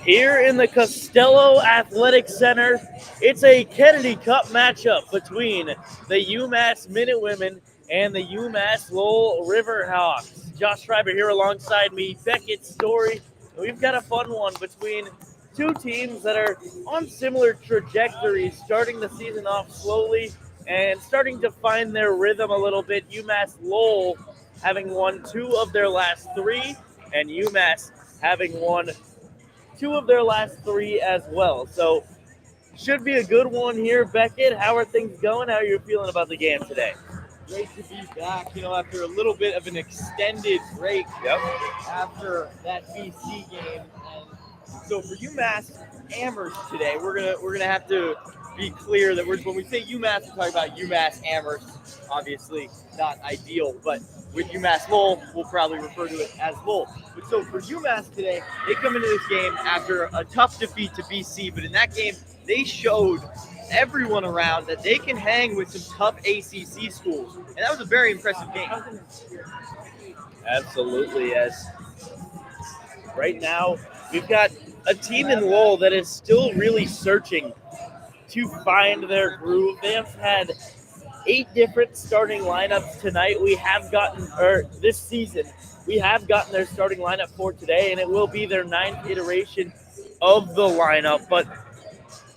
Here in the Costello Athletic Center, it's a Kennedy Cup matchup between the UMass Minutewomen and the UMass Lowell Riverhawks. Josh Schreiber here alongside me, Beckett Story. We've got a fun one between two teams that are on similar trajectories, starting the season off slowly and starting to find their rhythm a little bit. UMass Lowell having won 2 of their last 3, and UMass having won 2 of their last 3 as well. So should be a good one here. Beckett, how are things going? How are you feeling about the game today? Great to be back, after a little bit of an extended break. Yep. After that BC game. And so for UMass Amherst today, we're gonna have to be clear that when we say UMass, we're talking about UMass Amherst. Obviously not ideal, but with UMass Lowell, we'll probably refer to it as Lowell. But so for UMass today, they come into this game after a tough defeat to BC, but in that game, they showed everyone around that they can hang with some tough ACC schools. And that was a very impressive game. Absolutely, as right now we've got a team in Lowell that is still really searching to find their groove. They have had 8 different starting lineups tonight. This season, we have gotten their starting lineup for today, and it will be their 9th iteration of the lineup. But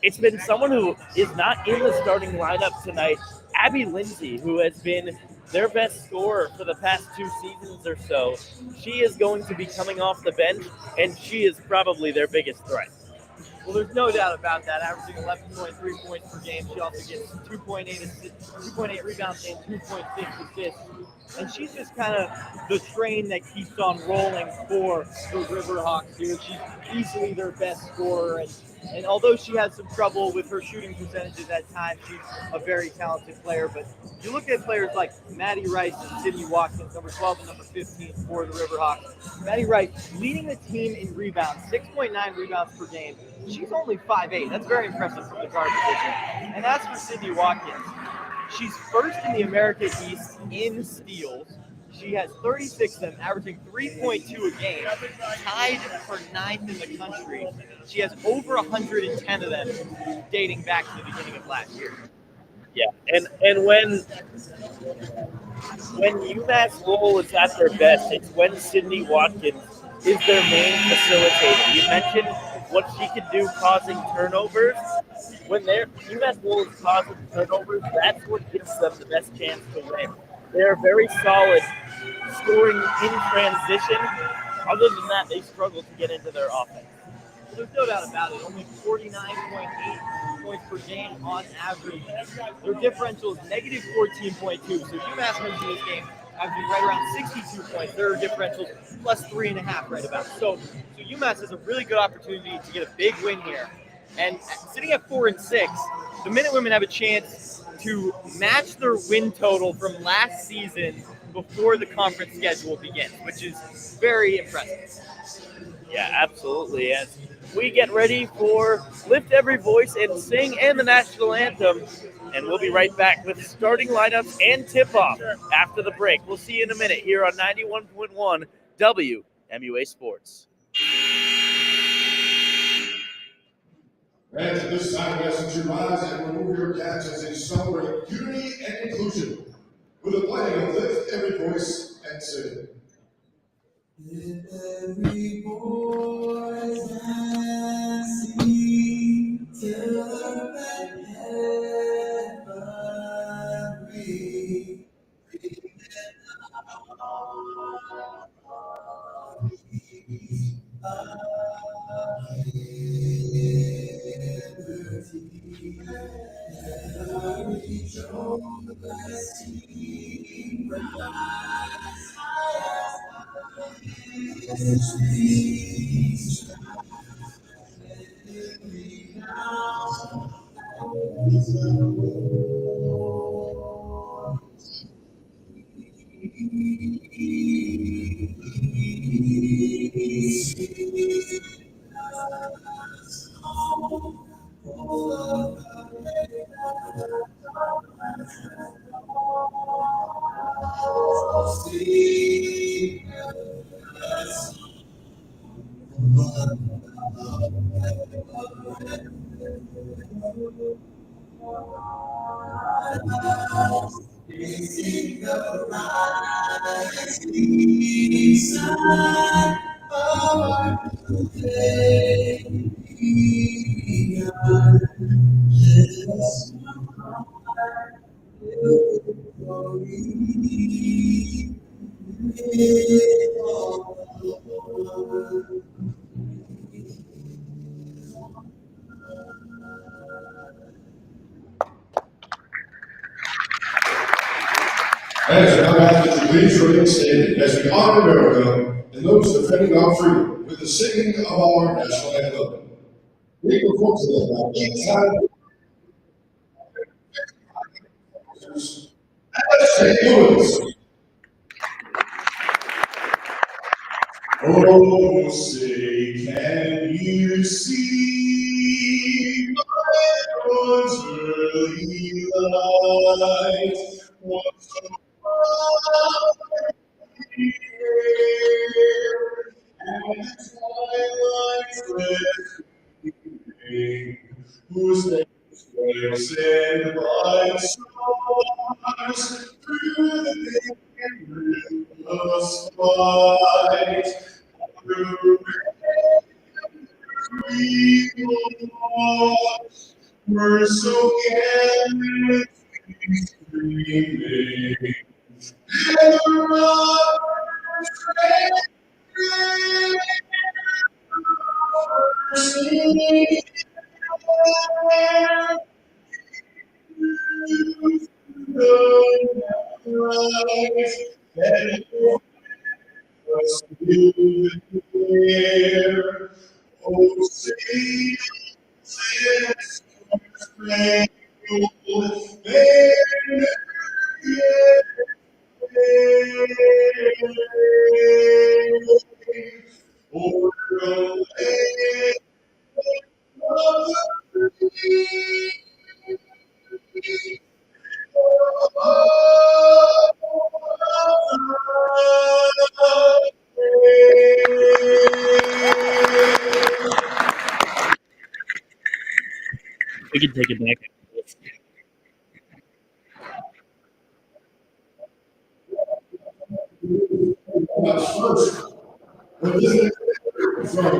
it's been someone who is not in the starting lineup tonight, Abby Lindsay, who has been their best scorer for the past 2 seasons or so. She is going to be coming off the bench, and she is probably their biggest threat. Well, there's no doubt about that. Averaging 11.3 points per game. She also gets 2.8 rebounds and 2.6 assists. And she's just kind of the train that keeps on rolling for the Riverhawks here. She's easily their best scorer. And although she had some trouble with her shooting percentages at times, she's a very talented player. But you look at players like Maddie Rice and Sydney Watkins, number 12 and number 15 for the Riverhawks. Maddie Rice leading the team in rebounds, 6.9 rebounds per game. She's only 5'8". That's very impressive from the guard position. And as for Sydney Watkins, she's first in the America East in steals. She has 36 of them, averaging 3.2 a game, tied for 9th in the country. She has over 110 of them dating back to the beginning of last year. Yeah, and when UMass Lowell is at their best, it's when Sydney Watkins is their main facilitator. You mentioned what she could do causing turnovers. When UMass Lowell is causing turnovers, that's what gives them the best chance to win. They're very solid scoring in transition. Other than that, they struggle to get into their offense. Well, there's no doubt about it. Only 49.8 points per game on average. Their differential is negative 14.2. So UMass comes in this game averaging right around 62 points. Their differential plus 3.5 right about. So UMass has a really good opportunity to get a big win here. And sitting at 4-6, the Minutewomen have a chance to match their win total from last season before the conference schedule begins, which is very impressive. Yeah, absolutely. As we get ready for Lift Every Voice and Sing and the National Anthem, and we'll be right back with starting lineups and tip-off after the break. We'll see you in a minute here on 91.1 WMUA Sports. Fans at this time, we ask that you rise and remove your caps as they celebrate unity and inclusion with a playing of Lift Every Voice and Sing. Lift every voice and sing till that heaven ring. As our athletes, please remain standing as we honor America and those defending our freedom with the singing of our national anthem. We perform today St. Louis. Oh, say, can you see my Lord's early light? Once and the twilight's red gleaming, whose names and bright stars through the endless fight. Through we lost, were so endlessly streaming, and the rockers oh, say, We can take it back. First, from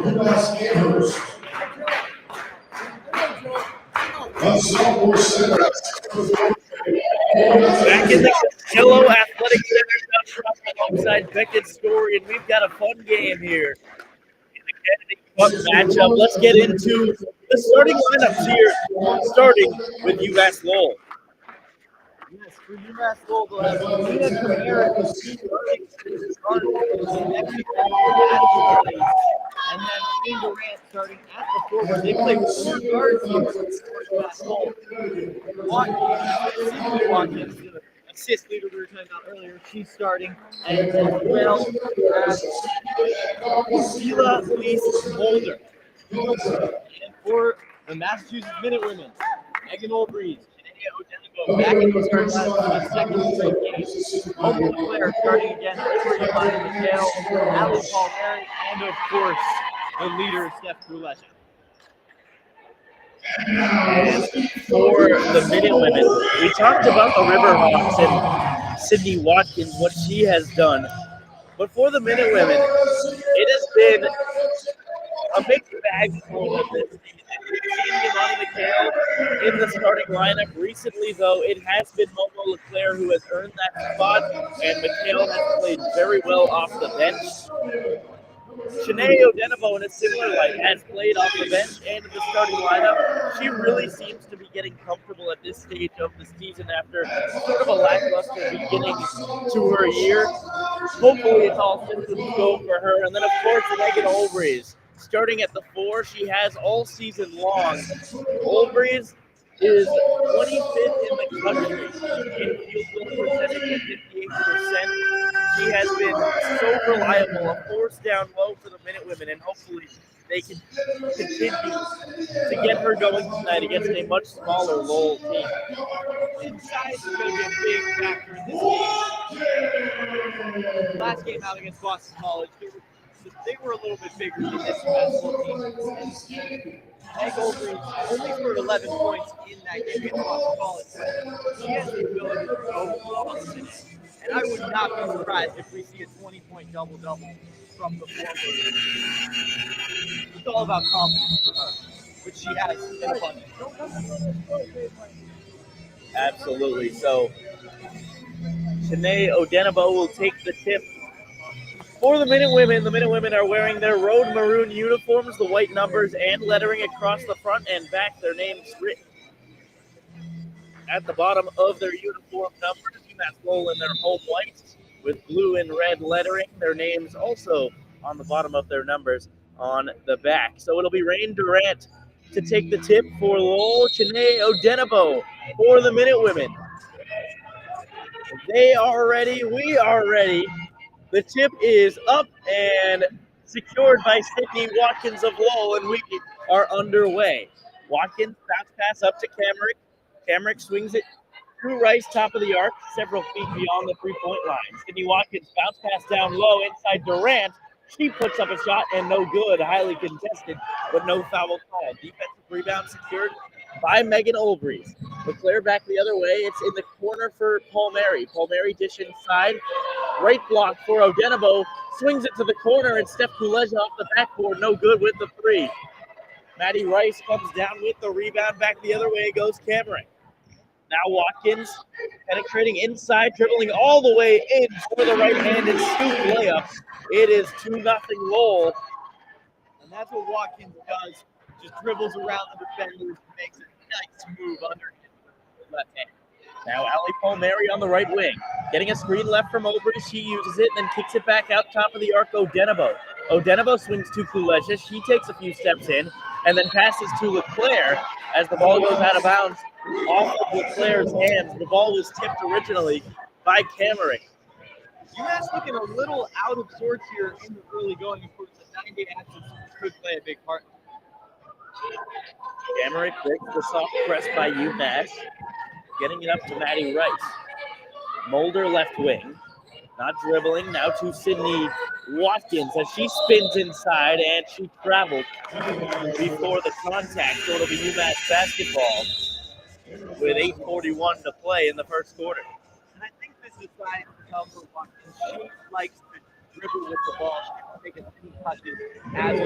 UMass Amherst, a sophomore center. Back in the Costello Athletic Center alongside Beckett Story, and we've got a fun game here in the Kennedy Cup matchup. Let's get into the starting lineups here, starting with UMass Lowell. Yes, for UMass Lowell, they'll have Nina Kamara starting and then Shane Durant starting at the forward. They play 4 guards here for UMass Lowell. Watkins, the assist leader we were talking about earlier, she's starting, and as well as Sheila Elise Holder. And for the Massachusetts Minute Women, Megan Olbreeze, back in the starting lineup for the second straight game. Hope Claire starting again, over Yolanda McHale, Allie Palmieri, and of course, the leader, Steph Brulesha. And for the Minute Women, we talked about the Riverhawks and Sydney Watkins, what she has done. But for the Minute Women, it has been a mixed bag for them this season. We've seen Yolanda McHale in the starting lineup. Recently, though, it has been Momo LeClaire who has earned that spot, and McHale has played very well off the bench. Shanae Odenabo, in a similar light, has played off the bench and in the starting lineup. She really seems to be getting comfortable at this stage of the season after sort of a lackluster beginning to her year. Hopefully it's all systems go for her. And then, of course, Megan Olbreeze. Starting at the 4, she has all season long. Olbreeze is 25th in the country in field goal percentage at 58%. She has been so reliable, a force down low for the Minute Women, and hopefully they can continue to get her going tonight against a much smaller Lowell team. And size is going to be a big factor in this game. Last game out against Boston College, they were a little bit bigger than this basketball team. Meg Olbrey only scored 11 points in that game against Boston College, but she has the ability to go off today. And I would not be surprised if we see a 20-point double-double from the forward. It's all about confidence for her, which she has in abundance. Absolutely. So Shanae Odenabo will take the tip for the Minute Women. The Minute Women are wearing their road maroon uniforms, the white numbers and lettering across the front and back, their names written at the bottom of their uniform numbers. UMass Lowell in their home white with blue and red lettering, their names also on the bottom of their numbers on the back. So it'll be Rain Durant to take the tip for Lowell, Shanae Odenabo for the Minute Women. They are ready. We are ready. The tip is up and secured by Sydney Watkins of Lowell, and we are underway. Watkins bounce pass up to Kamrick. Kamrick swings it through Rice, top of the arc, several feet beyond the three-point line. Sydney Watkins bounce pass down low inside Durant. She puts up a shot and no good. Highly contested, but no foul call. Defensive rebound secured by Megan Olbrys. LeClaire back the other way. It's in the corner for Palmieri. Palmieri dish inside. Right block for Odenabo. Swings it to the corner, and Steph Kuleja off the backboard. No good with the three. Maddie Rice comes down with the rebound. Back the other way goes Cameron. Now Watkins penetrating inside, dribbling all the way in for the right-handed scoop layup. It is 2-0 Lowell. And that's what Watkins does. Just dribbles around the defenders and makes a nice move under his left hand. Now Ali Palmieri on the right wing. Getting a screen left from Olbrey. She uses it and then kicks it back out top of the arc. Odenabo. Odenabo swings to Kuleja. She takes a few steps in and then passes to LeClaire as the ball goes out of bounds off of LeClaire's hands. The ball was tipped originally by Kamrick. UMass looking a little out of sorts here in the early going. Of course, the 9-day absence could play a big part. Kamrick breaks the soft press by UMass. Getting it up to Maddie Rice. Mulder left wing. Not dribbling. Now to Sydney Watkins as she spins inside and she traveled before the contact. So it'll be UMass basketball with 8:41 to play in the first quarter. And I think this is trying to tell for Watkins. She likes to dribble with the ball. She can take as many touches as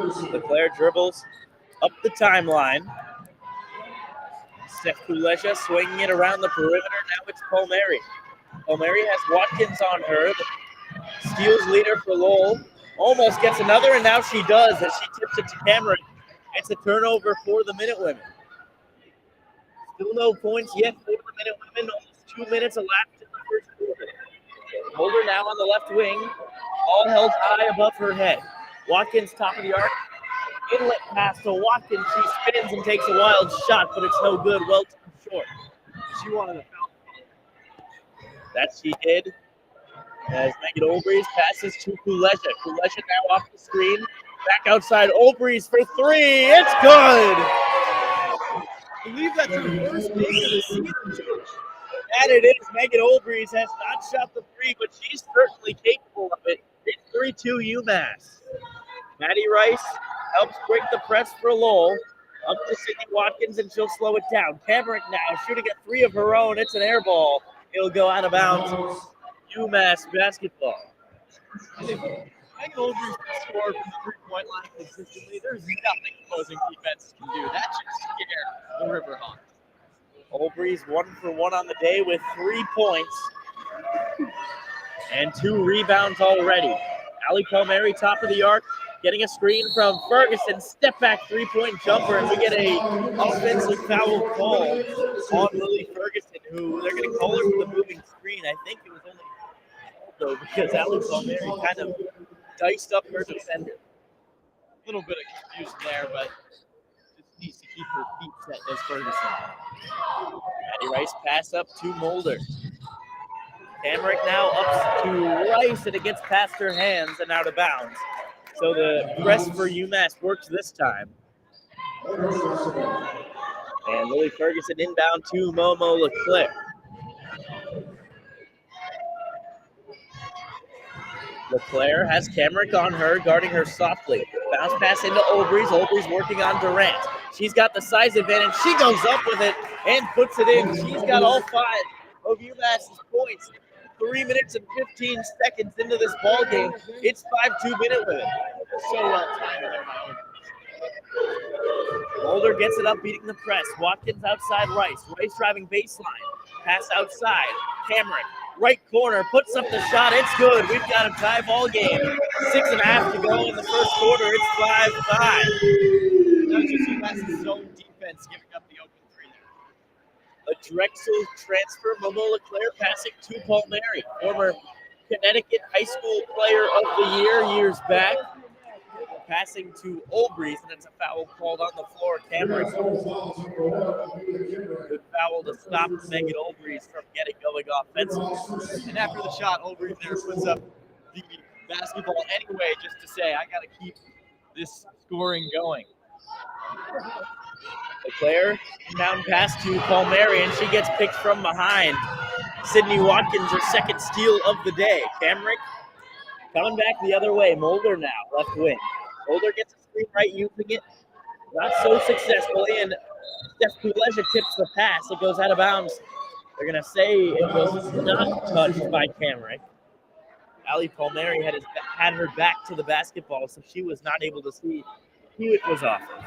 possible. LeClaire dribbles up the timeline. Steph Kuleja swinging it around the perimeter. Now it's Palmieri. Palmieri has Watkins on her. The steals leader for Lowell. Almost gets another, and now she does as she tips it to Cameron. It's a turnover for the Minute Women. Still no points yet for the Minute Women. Almost 2 minutes elapsed in the first quarter. Mulder now on the left wing. All held high above her head. Watkins top of the arc. Inlet pass to Watkins. She spins and takes a wild shot, but it's no good. Well too short. She wanted a foul. That she did. As Megan Olbrys passes to Kuleja. Kuleja now off the screen. Back outside. Olbrys for three. It's good. I believe that's her first game of the season. And it is. Megan Olbrys has not shot the three, but she's certainly capable of it. It's 3-2 UMass. Maddie Rice helps break the press for Lowell. Up to Sydney Watkins, and she'll slow it down. Kamrick now shooting a three of her own. It's an air ball. It'll go out of bounds. UMass basketball. Megan Olbrys can score from the three-point line consistently. There's nothing opposing defenses can do. That should scare the Riverhawks. Olbrys 1 for 1 on the day with 3 points and 2 rebounds already. Ali Palmieri top of the arc, getting a screen from Ferguson. Step back 3-point jumper, and we get a offensive foul call on Lily Ferguson, who they're going to call her for the moving screen. I think it was only though because Ali Palmieri kind of diced up her defender. A little bit of confusion there, but just needs to keep her feet set as Ferguson. Maddie Rice pass up to Mulder. Hamrick now up to Rice, and it gets past her hands and out of bounds. So the press for UMass works this time. And Lily Ferguson inbound to Momo LeClaire. LeClaire has Camrick on her, guarding her softly. Bounce pass into Olbreys. Olbreys working on Durant. She's got the size advantage. She goes up with it and puts it in. She's got all 5 of UMass's points. 3 minutes and 15 seconds into this ball game. It's 5-2 minute limit. So well timed there by Olbreys. Mulder gets it up, beating the press. Watkins outside Rice. Rice driving baseline. Pass outside. Cameron, right corner, puts up the shot. It's good. We've got a tie ball game. 6.5 to go in the first quarter. It's 5-5. That was just UMass's zone defense giving up the open 3 there. A Drexel transfer. Momo LeClaire passing to Palmieri, former Connecticut High School Player of the Year years back. Passing to Olbreys, and it's a foul called on the floor. Cameron. Good foul to stop Megan Olbreys from getting going offensively. And after the shot, Olbreys there puts up the basketball anyway, just to say, I got to keep this scoring going. LeClaire down pass to Palmieri, and she gets picked from behind. Sydney Watkins, her second steal of the day. Camrick coming back the other way. Mulder now, left wing. Mulder gets a screen right, using it. Not so successfully, and Steph Kuleja tips the pass. It goes out of bounds. They're going to say it was not touched by Camrick. Ali Palmieri had her back to the basketball, so she was not able to see who it was off of.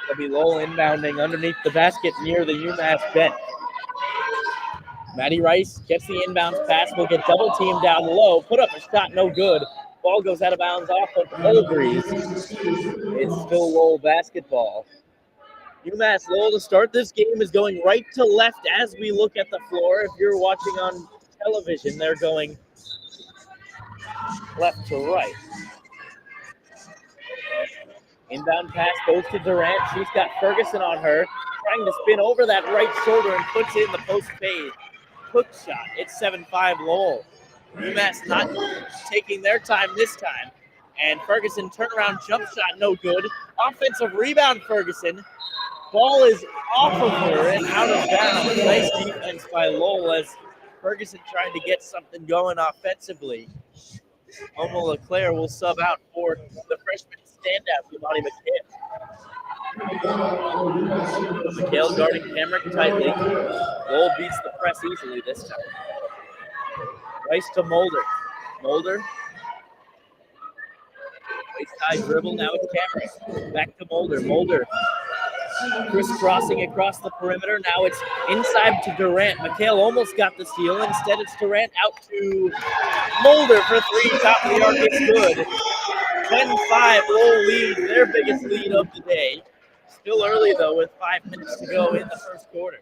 It'll be Lowell inbounding underneath the basket near the UMass bench. Maddie Rice gets the inbounds pass. Will get double teamed down low. Put up a shot, no good. Ball goes out of bounds off of Olbreys. It's still Lowell basketball. UMass Lowell to start this game is going right to left as we look at the floor. If you're watching on television, they're going left to right. Inbound pass goes to Durant. She's got Ferguson on her, trying to spin over that right shoulder and puts it in the post fade. Hook shot. It's 7-5 Lowell. UMass not taking their time this time. And Ferguson turnaround jump shot, no good. Offensive rebound, Ferguson. Ball is off of her and out of bounds. Nice defense by Lowell as Ferguson trying to get something going offensively. Momo LeClaire will sub out for the freshman standout, Imani McHale. McHale guarding Camrick tightly. Lowell beats the press easily this time. Rice to Mulder. Mulder. Waist-high dribble, now it's Camrick. Back to Mulder. Mulder crisscrossing across the perimeter. Now it's inside to Durant. McHale almost got the steal. Instead, it's Durant out to Mulder for 3. Top of the arc, it's good. 10-5, Lowell lead, their biggest lead of the day. Still early, though, with 5 minutes to go in the first quarter.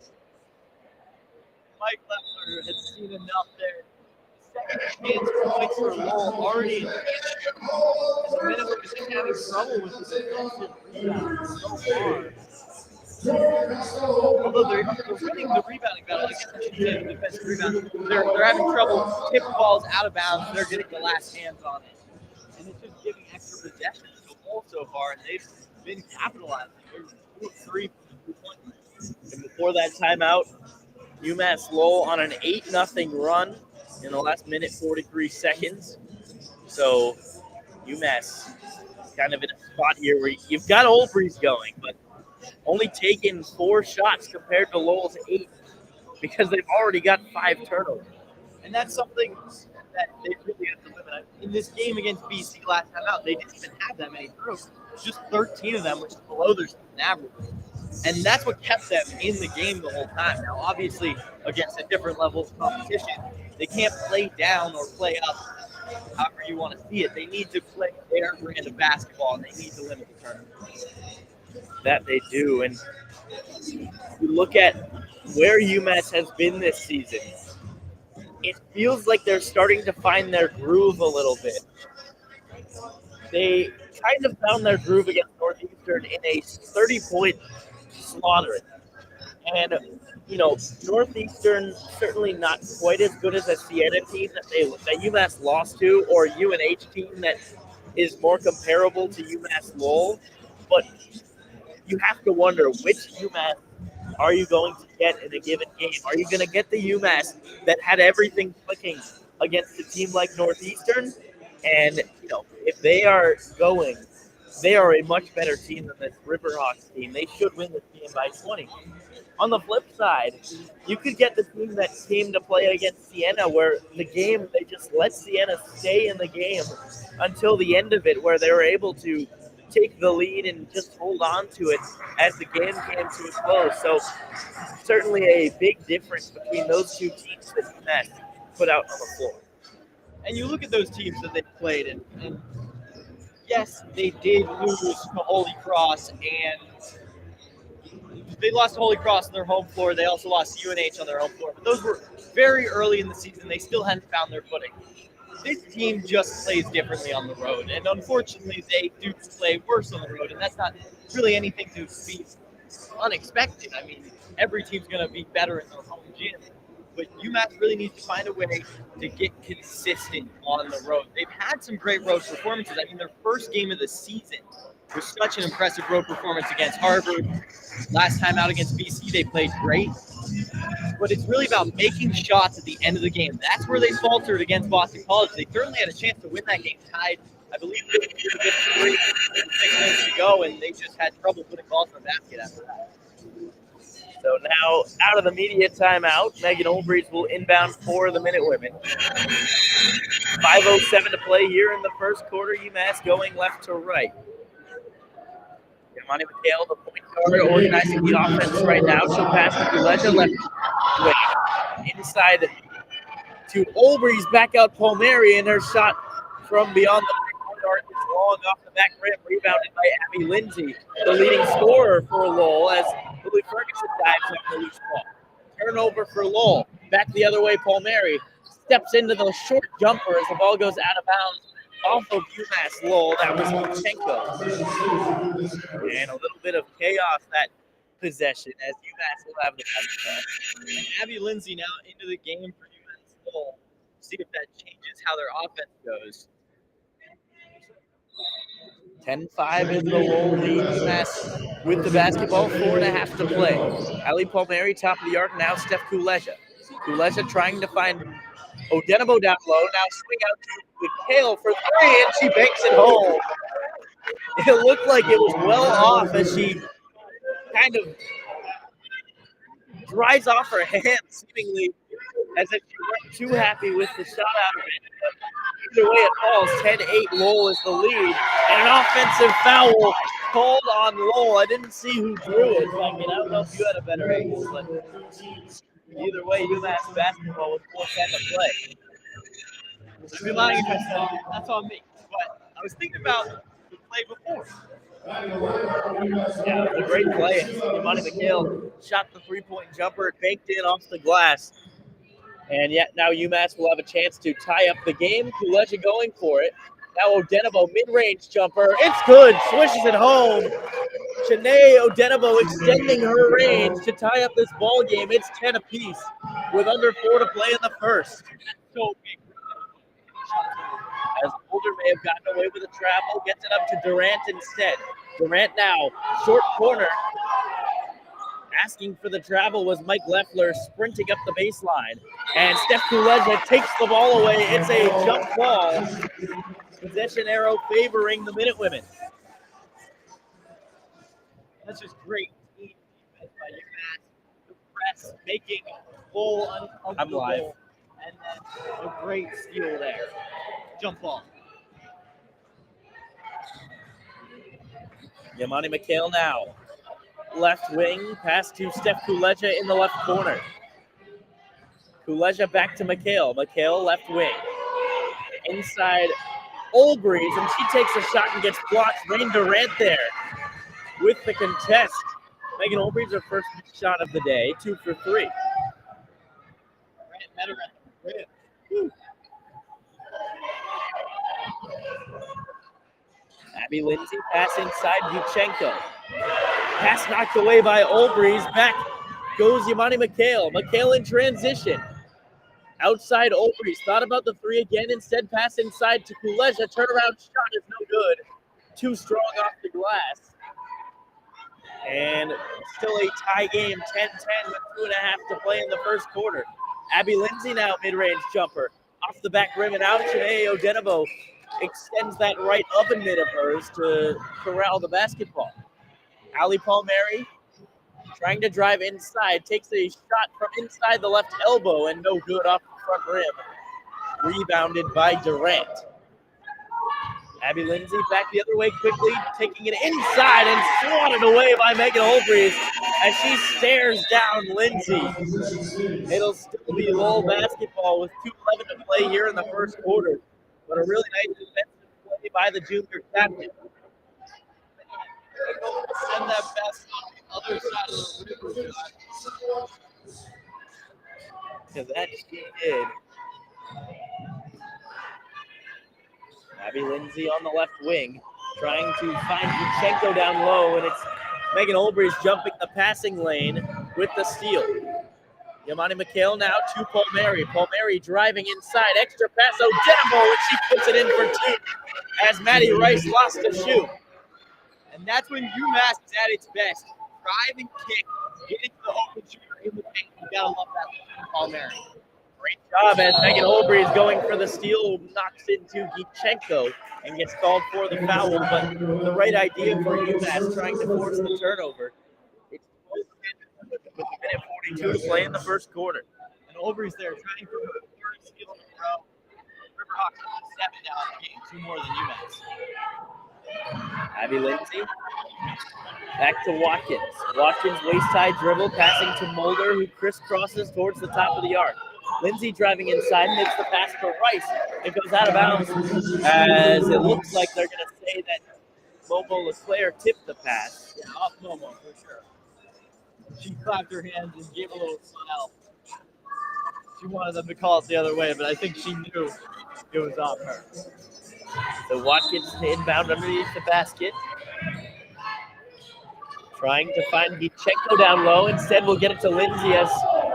Mike Leffler had seen enough there. Second chance points for Lowell already in the game. As a minute, we're just having trouble with the defensive rebounds so far. Although they're winning the rebounding battle, I guess I should say the defensive rebound. They're having trouble tipping balls out of bounds. They're getting the last hands on it. And it's just giving extra possessions to Lowell so far, and they've been capitalizing. They're 2-3 from 2 points. And before that timeout, UMass Lowell on an 8-0 run in the last minute, 43 seconds. So UMass kind of in a spot here where you've got Olbreys going, but only taken 4 shots compared to Lowell's 8 because they've already got 5 turnovers. And that's something that they really have to limit. In this game against BC last time out, they didn't even have that many turnovers. Just 13 of them, which is below their season average. And that's what kept them in the game the whole time. Now, obviously, against a different level of competition, they can't play down or play up however you want to see it. They need to play their brand of basketball, and they need to limit the turnovers. That they do. And you look at where UMass has been this season, it feels like they're starting to find their groove a little bit. They kind of found their groove against Northeastern in a 30-point slaughter. And, Northeastern certainly not quite as good as a Siena team that UMass lost to, or UNH team that is more comparable to UMass Lowell. But you have to wonder which UMass are you going to get in a given game? Are you going to get the UMass that had everything clicking against a team like Northeastern? And, if they are going, they are a much better team than this Riverhawks team. They should win this game by 20. On the flip side, you could get the team that came to play against Siena, where the game, they just let Siena stay in the game until the end of it, where they were able to take the lead and just hold on to it as the game came to a close. So certainly a big difference between those two teams that UMass put out on the floor. And you look at those teams that they played, and yes, they did lose to Holy Cross, and they lost to Holy Cross on their home floor. They also lost to UNH on their home floor. But those were very early in the season. They still hadn't found their footing. This team just plays differently on the road, and unfortunately, they do play worse on the road, and that's not really anything to be unexpected. I mean, every team's going to be better in their home gym, but UMass really needs to find a way to get consistent on the road. They've had some great road performances. I mean, their first game of the season was such an impressive road performance against Harvard. Last time out against BC, they played great. But it's really about making shots at the end of the game. That's where they faltered against Boston College. They certainly had a chance to win that game tied, I believe, 53 with 6 minutes to go, and they just had trouble putting balls in the basket after that. So now, out of the media timeout, Megan Olbreeze will inbound for the Minute Women. 5:07 to play here in the first quarter. UMass going left to right. Yamani McHale, the point guard, organizing the offense right now. She'll pass to Kuleja left wing. Inside to Olbreeze, back out Palmieri, and her shot from beyond the arc is long off the back rim, rebounded by Abby Lindsay, the leading scorer for Lowell, as Lily Ferguson dives on the loose ball. Turnover for Lowell. Back the other way, Palmieri steps into the short jumper as the ball goes out of bounds off of UMass Lowell. That was Luchenko. And a little bit of chaos that possession as UMass will have the touchdown. And Abby Lindsay now into the game for UMass Lowell. See if that changes how their offense goes. 10-5 is the Lowell lead. UMass with the basketball, 4.5 to play. Ali Palmieri, top of the arc, now Steph Kuleja. Kuleja trying to find Odenabo down low. Now swing out to McHale for three, and she banks it home. It looked like it was well off as she kind of dries off her hand, seemingly as if she weren't too happy with the shot out of it. But either way it falls, 10-8, Lowell is the lead. And an offensive foul called on Lowell. I didn't see who drew it. I mean, I don't know if you had a better angle, but either way, UMass basketball with 4:10 to play. I'd be lying if I said that's on me. But I was thinking about the play before. Yeah, it was a great play. Imani McHale shot the three-point jumper, banked in off the glass. And yet now UMass will have a chance to tie up the game. Kuleja going for it. Now Odenabo, mid-range jumper. It's good. Swishes it home. Shanae Odenabo extending her range to tie up this ball game. It's 10 apiece with under 4 to play in the first. So big. As Boulder may have gotten away with a travel, gets it up to Durant instead. Durant now, short corner. Asking for the travel was Mike Leffler, sprinting up the baseline. And Steph Kuleja takes the ball away. It's a jump ball. Possession arrow favoring the Minute Women. That's just great team defense by UMass. The press making full uncomfortable. I'm live. And then a great steal there. Jump ball. Yamani McHale now. Left wing, pass to Steph Kuleja in the left corner. Kuleja back to McHale. McHale left wing. Inside Olbreeze, and she takes a shot and gets blocked. Rain Durant there with the contest. Megan Olbreeze, her first shot of the day, 2 for 3. Abby Lindsay, pass inside Yuchenko. Pass knocked away by Olbreeze. Back goes Yamani McHale. McHale in transition. Outside Olbrys. Thought about the three again. Instead, pass inside to Kuleja. Turnaround shot is no good. Too strong off the glass. And still a tie game, 10-10 with 2.5 to play in the first quarter. Abby Lindsay now mid-range jumper. Off the back rim and out. Shanae Odenabo extends that right oven mid of hers to corral the basketball. Allie Palmieri trying to drive inside, takes a shot from inside the left elbow and no good off the front rim. Rebounded by Durant. Abby Lindsay back the other way quickly, taking it inside and swatted away by Megan Olbrys as she stares down Lindsay. It'll still be Lowell basketball with 2:11 to play here in the first quarter, but a really nice defensive play by the junior captain. Send that best on the other side of the river. Yeah, that she did. Abby Lindsay on the left wing, trying to find Yuchenko down low, and it's Megan Olbrys jumping the passing lane with the steal. Yamani McHale now to Palmieri. Palmieri driving inside, extra pass, Odenabo, and she puts it in for two as Maddie Rice lost a shoot. And that's when UMass is at its best. Drive and kick, getting to the open shooter in the paint. You gotta love that from Palmieri. Great job as Megan Olbrys going for the steal, knocks into Yuchenko and gets called for the foul, but the right idea for UMass trying to force the turnover. It's with a minute 42 to play in the first quarter. And Olbrys there trying for her third steal in a row. Riverhawks have 7 now in the game, 2 more than UMass. Abby Lindsay back to Watkins. Watkins waist-high dribble, passing to Mulder, who crisscrosses towards the top of the arc. Lindsay driving inside, makes the pass for Rice. It goes out of bounds as it looks like they're going to say that Momo LeClaire tipped the pass. Yeah, off Momo for sure. She clapped her hands and gave a little smile. She wanted them to call it the other way, but I think she knew it was off her. So Watkins to inbound underneath the basket. Trying to find Yuchenko down low. Instead, we'll get it to Lindsay as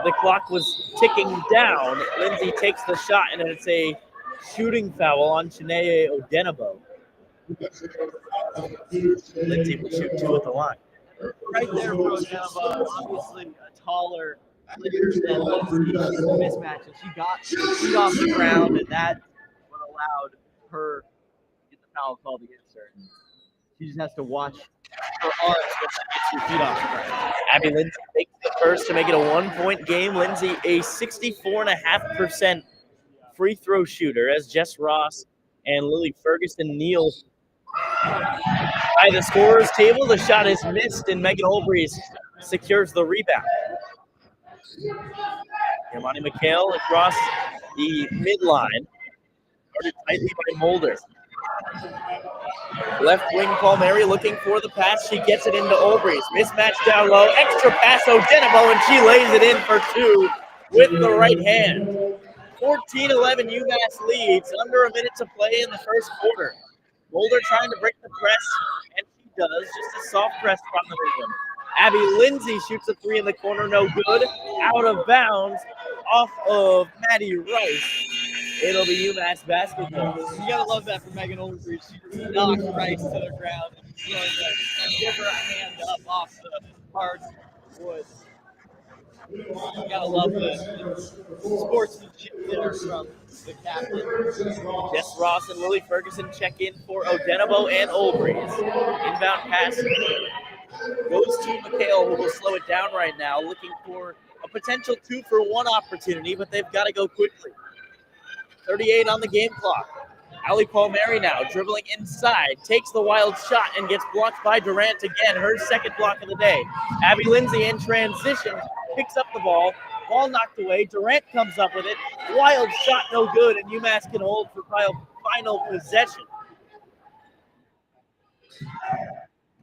the clock was ticking down. Lindsay takes the shot, and it's a shooting foul on Shanae Odenabo. Lindsay will shoot 2 at the line. Right there for Odenabo, obviously a taller player than Lindsay. She's a mismatch, and she got feet off the ground, and that's what allowed her to get the foul called against her. She just has to watch her arms when she gets her feet off the ground. Abby Lindsay takes the first to make it a 1-point game. Lindsay, a 64.5% free throw shooter, as Jess Ross and Lily Ferguson kneel by the scorer's table. The shot is missed, and Megan Olbrys secures the rebound. Yamani McHale across the midline, guarded tightly by Mulder. Left wing Palmieri looking for the pass. She gets it into Olbrys. Mismatch down low. Extra pass Odenabo, and she lays it in for 2 with the right hand. 14-11 UMass leads. Under a minute to play in the first quarter. Mulder trying to break the press, and she does. Just a soft press from the rim. Abby Lindsay shoots a 3 in the corner. No good. Out of bounds off of Maddie Rice. It'll be UMass basketball. You gotta love that for Megan Olbrys. She knocked Rice to the ground and she's going to give her a hand up off the hard wood. You gotta love the sportsmanship there from the captain. Jess Ross and Lily Ferguson check in for Odenabo and Olbrys. Inbound pass goes to McHale, who will slow it down right now, looking for a potential 2-for-1 opportunity, but they've got to go quickly. 38 on the game clock. Allie Palmieri now dribbling inside, takes the wild shot and gets blocked by Durant again, her second block of the day. Abby Lindsay in transition, picks up the ball knocked away. Durant comes up with it. Wild shot, no good, and UMass can hold for final possession.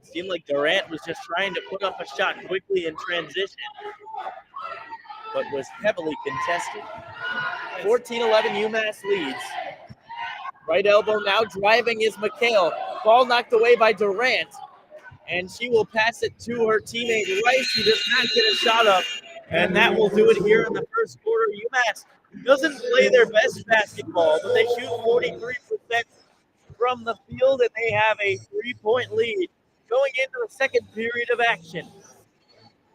It seemed like Durant was just trying to put up a shot quickly in transition, but was heavily contested. 14-11 UMass leads. Right elbow now driving is McHale. Ball knocked away by Durant. And she will pass it to her teammate Rice, who does not get a shot up. And that will do it here in the first quarter. UMass doesn't play their best basketball, but they shoot 43% from the field, and they have a 3-point lead going into the second period of action.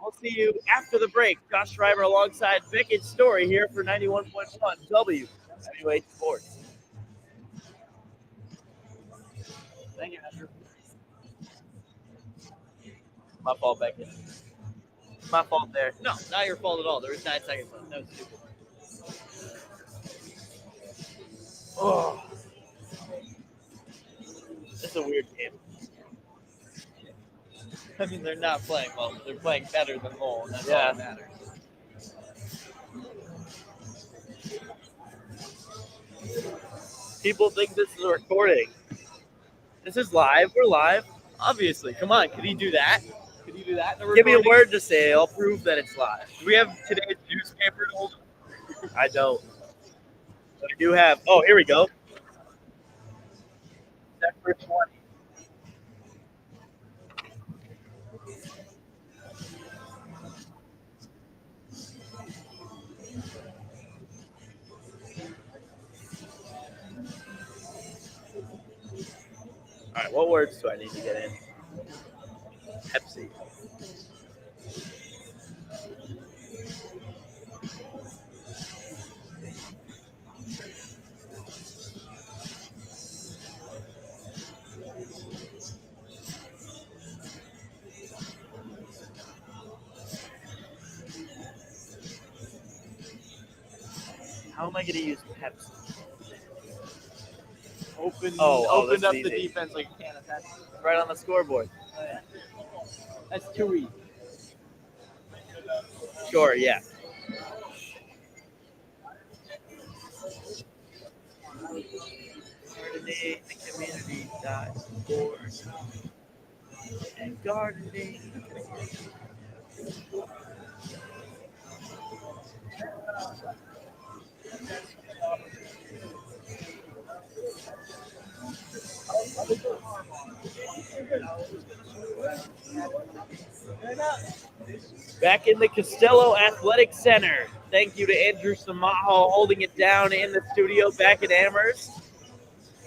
I'll see you after the break. Josh Schreiber alongside Beckett Story here for 91.1 WWH Sports. Thank you, Andrew. My fault, Beckett. My fault there. No, not your fault at all. There was 9 seconds left. That was stupid. Oh. This is a weird game. I mean, they're not playing well. They're playing better than Lowell, and that's all Yeah. that matters. People think this is a recording. This is live. We're live. Obviously. Come on. Could he do that? Could you do that? Give me a word to say. I'll prove that it's live. Do we have today's newspaper to hold? I don't. But I do have. Oh, here we go. Sector 20. All right, what words do I need to get in? Pepsi. How am I going to use Pepsi? Opened this up is the easy. defense like a can of Pepsi. Right on the scoreboard. Oh, yeah. That's too easy. Sure, yeah. Gardening, the community.org. And gardening. Back in the Costello Athletic Center. Thank you to Andrew Samaho holding it down in the studio back at Amherst.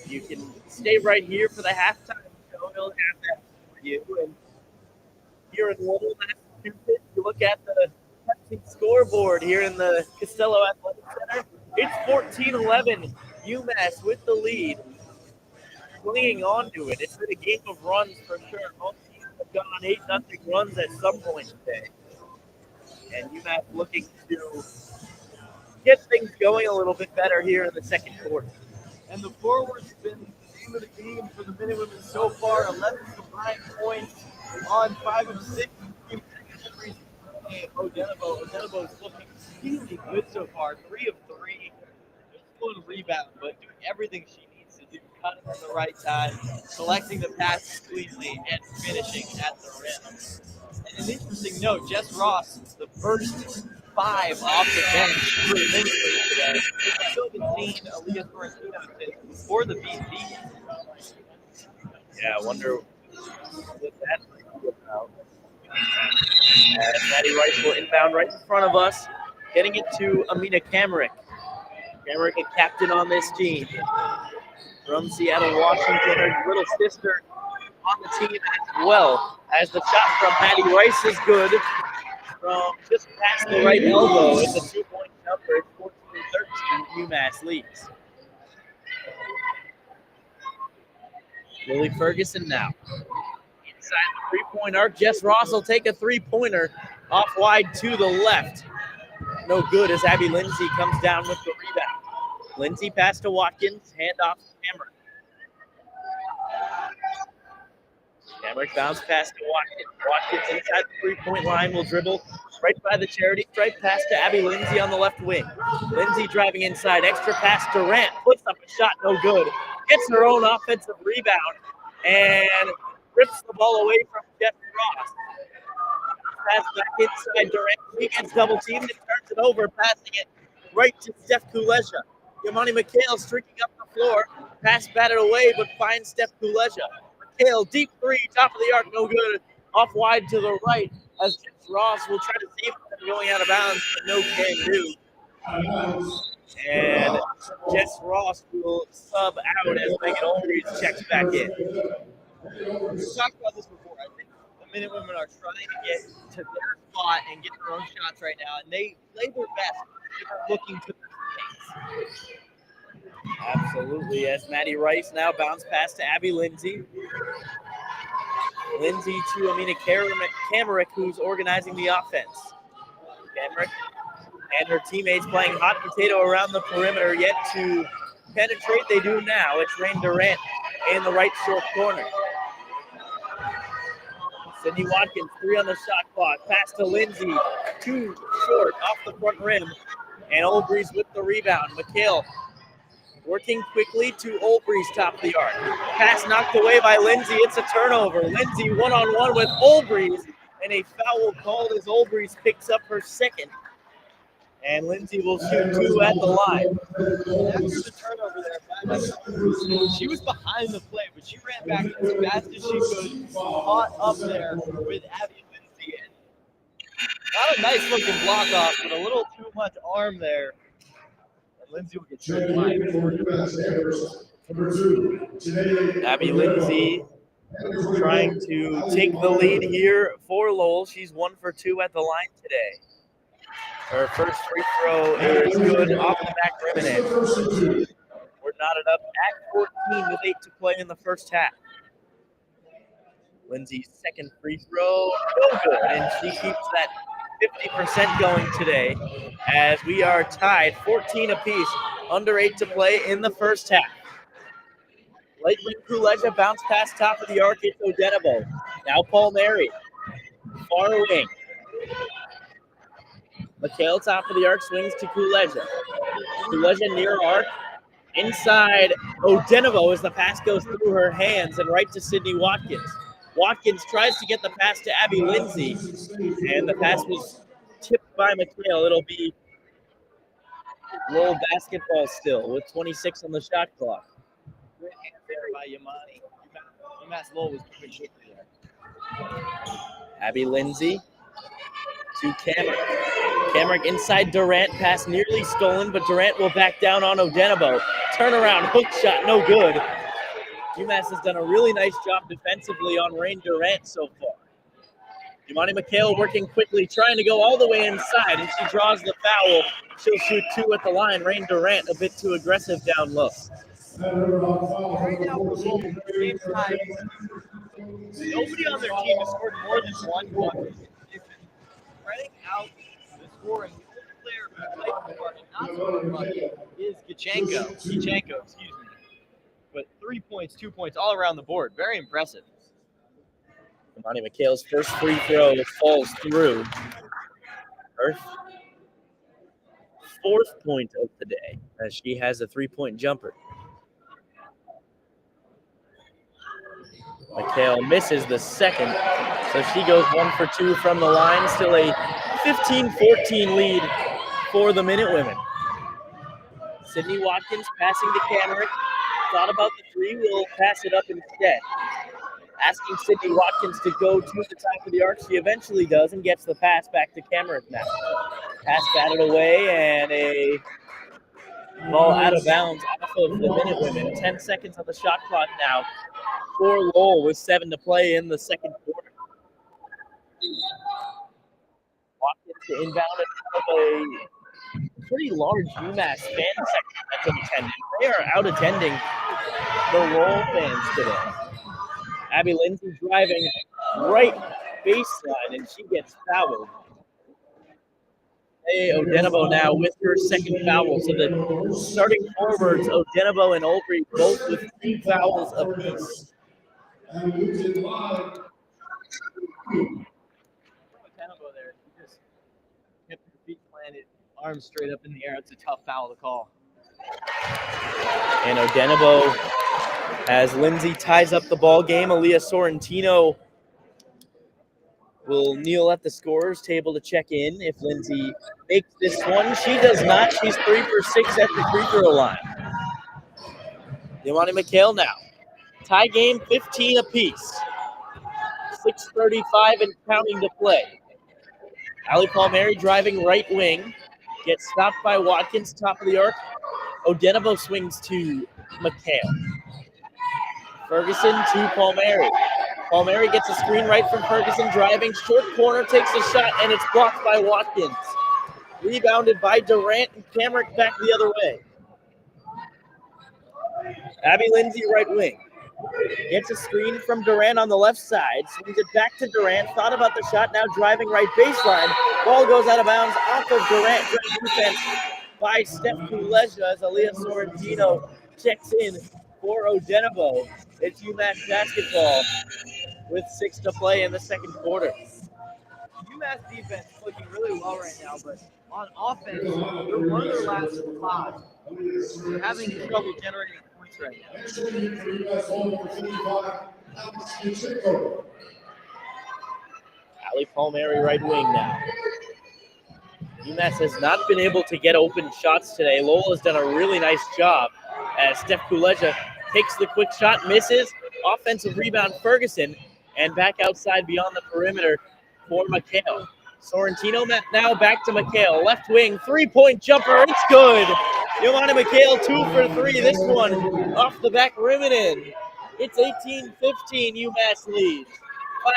You can stay right here for the halftime show. He'll have that for you. And here in Lowell, Massachusetts, you look at the Pepsi scoreboard here in the Costello Athletic Center. It's 14-11. UMass with the lead. Clinging on to it. It's been a game of runs for sure. Both teams have gone on 8-0 runs at some point today. And UMass looking to get things going a little bit better here in the second quarter. And the forwards have been the name of the game for the Minutemen so far. 11 combined points on 5 of 6. Odenabo is looking really good so far. 3 of 3. Just one rebound, but doing everything she needs to do. Cutting at the right time, selecting the passes cleanly, and finishing at the rim. And an interesting note, Jess Ross, the first 5 off the bench for Minnesota today. We still haven't seen Aaliyah Sorrentino for the BC. Yeah, I wonder what that might be about. As Maddie Rice will inbound right in front of us, getting it to Amina Kamrick. Kamrick, a captain on this team. From Seattle, Washington, her little sister on the team as well. As the shot from Maddie Rice is good from just past the right elbow. It's a 2-point number. It's 14-13. UMass leads. Lily Ferguson now. Inside the three-point arc, Jess Ross will take a three-pointer off wide to the left. No good as Abby Lindsay comes down with the rebound. Lindsay pass to Watkins, handoff to Kamrick. Kamrick bounce pass to Watkins. Watkins inside the three-point line will dribble right by the charity stripe, pass to Abby Lindsay on the left wing. Lindsay driving inside, extra pass to Durant, puts up a shot, no good. Gets her own offensive rebound and rips the ball away from Jeff Ross. Pass back inside Durant. He gets double teamed and turns it over, passing it right to Steph Kuleja. Yamani McHale streaking up the floor. Pass batted away, but finds Steph Kuleja. McHale, deep three, top of the arc, no good. Off wide to the right as Jeff Ross will try to save the going out of bounds, but no can do. And Jess Ross will sub out as Megan Olbrys checks back in. We've talked about this before. I think the Minute Women are trying to get to their spot and get their own shots right now, and they play their best. They're looking to their teammates. Absolutely. As Maddie Rice now bounce pass to Abby Lindsay. Lindsay to Amina Kamerick, who's organizing the offense. Kamerick and her teammates playing hot potato around the perimeter, yet to penetrate. They do now. It's Rain Durant in the right short corner. Sydney Watkins, 3 on the shot clock. Pass to Lindsay, 2 short off the front rim. And Olbrys with the rebound. McHale working quickly to Olbrys, top of the arc. Pass knocked away by Lindsay. It's a turnover. Lindsay one-on-one with Olbrys, and a foul called as Olbrys picks up her second. And Lindsay will shoot 2 at the line. After the turnover there, she was behind the play, but she ran back as fast as she could, caught up there with Abby Lindsay. Not a nice looking block off, but a little too much arm there. And Lindsay will get straight line. Abby Lindsay trying to take the lead here for Lowell. She's 1 for 2 at the line today. Her first free throw is good off the back rim and in. We're knotted up at 14 with 8 to play in the first half. Lindsay's second free throw, no good, and she keeps that 50% going today as we are tied 14 apiece, under 8 to play in the first half. Lakeland Kuleja bounce pass top of the arc into Odenabo. Now Palmieri, far wing. McHale, top of the arc, swings to Kuleja. Kuleja near arc. Inside Odenabo as the pass goes through her hands and right to Sydney Watkins. Watkins tries to get the pass to Abby Lindsay, and the pass was tipped by McHale. It'll be Lowell basketball still with 26 on the shot clock. Great hand there by Yamani. UMass Lowell was moving quickly there. Abby Lindsay to Kamerick. Kamerick inside Durant. Pass nearly stolen, but Durant will back down on Odenabo. Turnaround hook shot, no good. UMass has done a really nice job defensively on Rain Durant so far. Imani McHale working quickly, trying to go all the way inside, and she draws the foul. She'll shoot 2 at the line. Rain Durant a bit too aggressive down low. Right now, for Lowell, game's tied. Nobody on their team has scored more than 1 bucket. It's spreading out the scoring. The only player who played the bucket, not scoring bucket, is Gichenko, excuse me. But 3 points, 2 points, all around the board. Very impressive. Imani McHale's first free throw falls through. Her 4th point of the day as she has a 3-point jumper. McHale misses the second, so she goes 1 for 2 from the line. Still a 15-14 lead for the Minute Women. Sydney Watkins passing to Kamerick. Thought about the 3, will pass it up instead. Asking Sydney Watkins to go to the top of the arc. She eventually does and gets the pass back to Kamerick now. Pass batted away and a ball out of bounds off of the Minute Women. 10 seconds on the shot clock now for Lowell with 7 to play in the second quarter. Watkins to inbound of a pretty large UMass fan section that's in attendance. They are out attending the Lowell fans today. Abby Lindsay driving right baseline, and she gets fouled. Hey, Odenabo now with her second foul. So the starting forwards, Odenabo and Olbrys, both with 2 fouls apiece. Odenabo there, she just kept her feet planted, arms straight up in the air. It's a tough foul to call. And Odenabo, as Lindsay ties up the ball game, Aaliyah Sorrentino will kneel at the scorer's table to check in if Lindsay makes this one. She does not. She's 3 for 6 at the free throw line. Imani McHale now. Tie game, 15 apiece. 6:35 and counting to play. Ali Palmieri driving right wing. Gets stopped by Watkins, top of the arc. Odenabo swings to McHale. Ferguson to Palmieri. Palmieri gets a screen right from Ferguson, driving. Short corner, takes a shot, and it's blocked by Watkins. Rebounded by Durant, and Camrick back the other way. Abby Lindsay, right wing. Gets a screen from Durant on the left side. Swings it back to Durant. Thought about the shot. Now driving right baseline. Ball goes out of bounds off of Durant. Great defense by Steph Kuleja as Aaliyah Sorrentino checks in for Odenabo. It's UMass basketball with 6 to play in the second quarter. UMass defense is looking really well right now, but on offense, they're one of their last 5. They're having trouble generating points right now. Ali Palmieri, right wing now. UMass has not been able to get open shots today. Lowell has done a really nice job as Steph Kuleja takes the quick shot, misses. Offensive rebound, Ferguson, and back outside beyond the perimeter for McHale. Sorrentino now back to McHale. Left wing, three-point jumper. It's good. Yomani McHale 2 for 3. This one off the back rim and in. It's 18-15 UMass leads.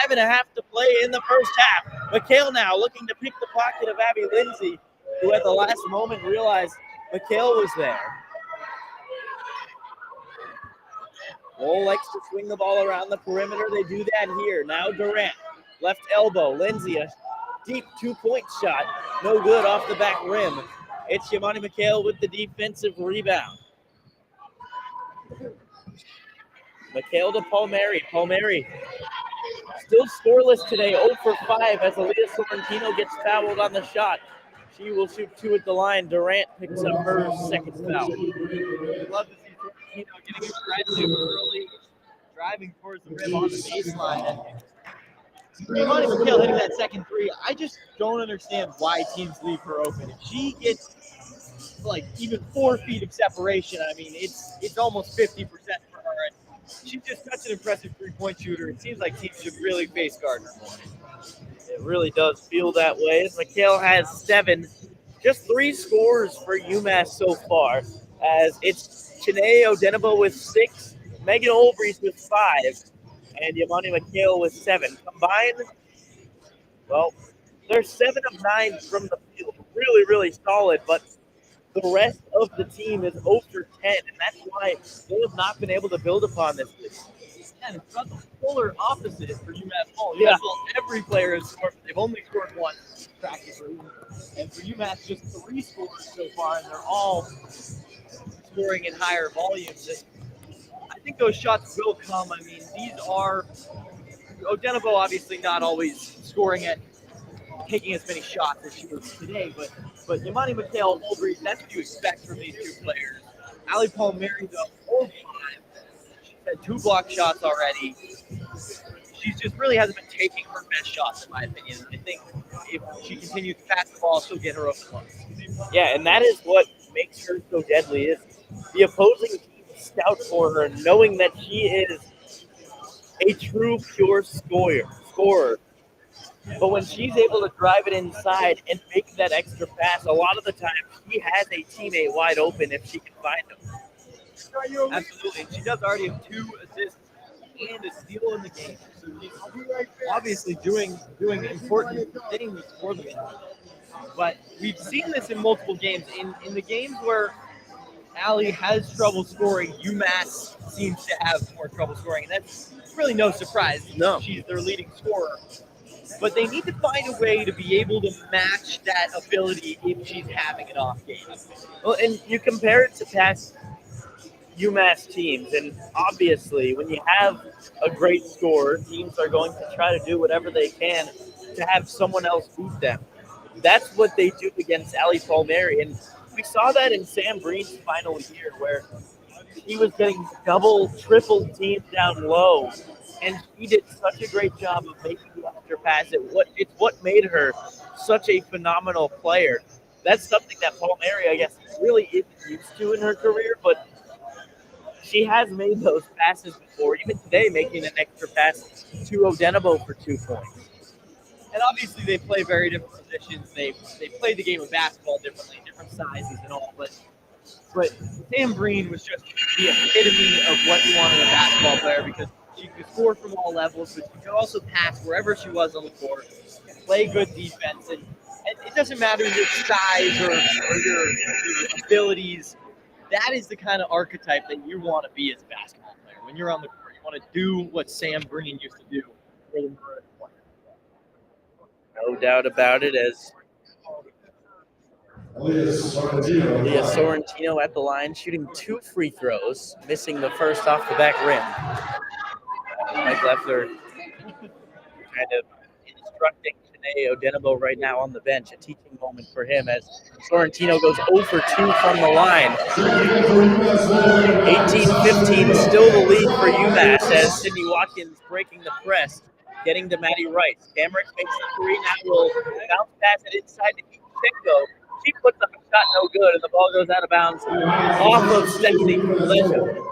5.5 to play in the first half. McHale now looking to pick the pocket of Abby Lindsay, who at the last moment realized McHale was there. Lowell likes to swing the ball around the perimeter. They do that here. Now Durant, left elbow. Lindsay, a deep 2-point shot. No good off the back rim. It's Yamani McHale with the defensive rebound. McHale to Palmieri. Palmieri still scoreless today, 0 for 5 as Aaliyah Sorrentino gets fouled on the shot. She will shoot 2 at the line. Durant picks up her second foul. Love to see Sorrentino getting aggressive early, driving towards the rim on the baseline. Yamani McHale hitting that second 3. I just don't understand why teams leave her open. If she gets like even 4 feet of separation, I mean, it's almost 50% for her. And she's just such an impressive 3-point shooter. It seems like teams should really face guard her more. It really does feel that way. McHale has 7, just 3 scores for UMass so far. As it's Chanae Odenabo with 6, Megan Olbrys with 5, and Yamani McHale with 7. Combined, well, they're 7 of 9 from the field. Really, really solid, but the rest of the team is 0 for 10, and that's why they have not been able to build upon this. And it's about the polar opposite for UMass ball. Yeah. Every player has scored, but they've only scored once practically. And for UMass, just 3 scores so far, and they're all scoring in higher volumes. And I think those shots will come. I mean, these are Odenabo obviously not always scoring at taking as many shots as she was today, but Yamani McHale, Olbrys, that's what you expect from these 2 players. Ali Palmieri, though, 0 5. She's had 2 block shots already. She just really hasn't been taking her best shots, in my opinion. I think if she continues to pass the ball, she'll get her open looks. Yeah, and that is what makes her so deadly, is the opposing team scout for her, knowing that she is a true, pure scorer. But when she's able to drive it inside and make that extra pass, a lot of the time she has a teammate wide open if she can find them. Absolutely. She does already have 2 assists and a steal in the game. So she's obviously doing important things for them. But we've seen this in multiple games. In the games where Allie has trouble scoring, UMass seems to have more trouble scoring. And that's really no surprise. No. She's their leading scorer. But they need to find a way to be able to match that ability if she's having an off game. Well, and you compare it to past UMass teams, and obviously when you have a great scorer, teams are going to try to do whatever they can to have someone else beat them. That's what they do against Ali Palmieri, and we saw that in Sam Breen's final year where he was getting double, triple teamed down low, and he did such a great job of making the extra pass. It's what made her such a phenomenal player. That's something that Palmieri, I guess, really isn't used to in her career, but she has made those passes before, even today making an extra pass to Odenabo for 2 points. And obviously they play very different positions. They play the game of basketball differently, different sizes and all. But Sam Breen was just the epitome of what you want in a basketball player because she could score from all levels, but she could also pass wherever she was on the court, play good defense, and it doesn't matter your size or your abilities. That is the kind of archetype that you want to be as a basketball player. When you're on the court, you want to do what Sam Breen used to do for the Maroons. No doubt about it, as Leah Sorrentino at the line, shooting 2 free throws, missing the first off the back rim. Mike Leffler kind of instructing Shanae Odenabo right now on the bench, a teaching moment for him as Sorrentino goes 0 for 2 from the line. 18-15, still the lead for UMass as Sydney Watkins breaking the press, getting to Maddie Rice. Kamrick makes the three, now will bounce pass it inside to Chico. She puts up a shot, no good, and the ball goes out of bounds off of Stephanie Kuleja.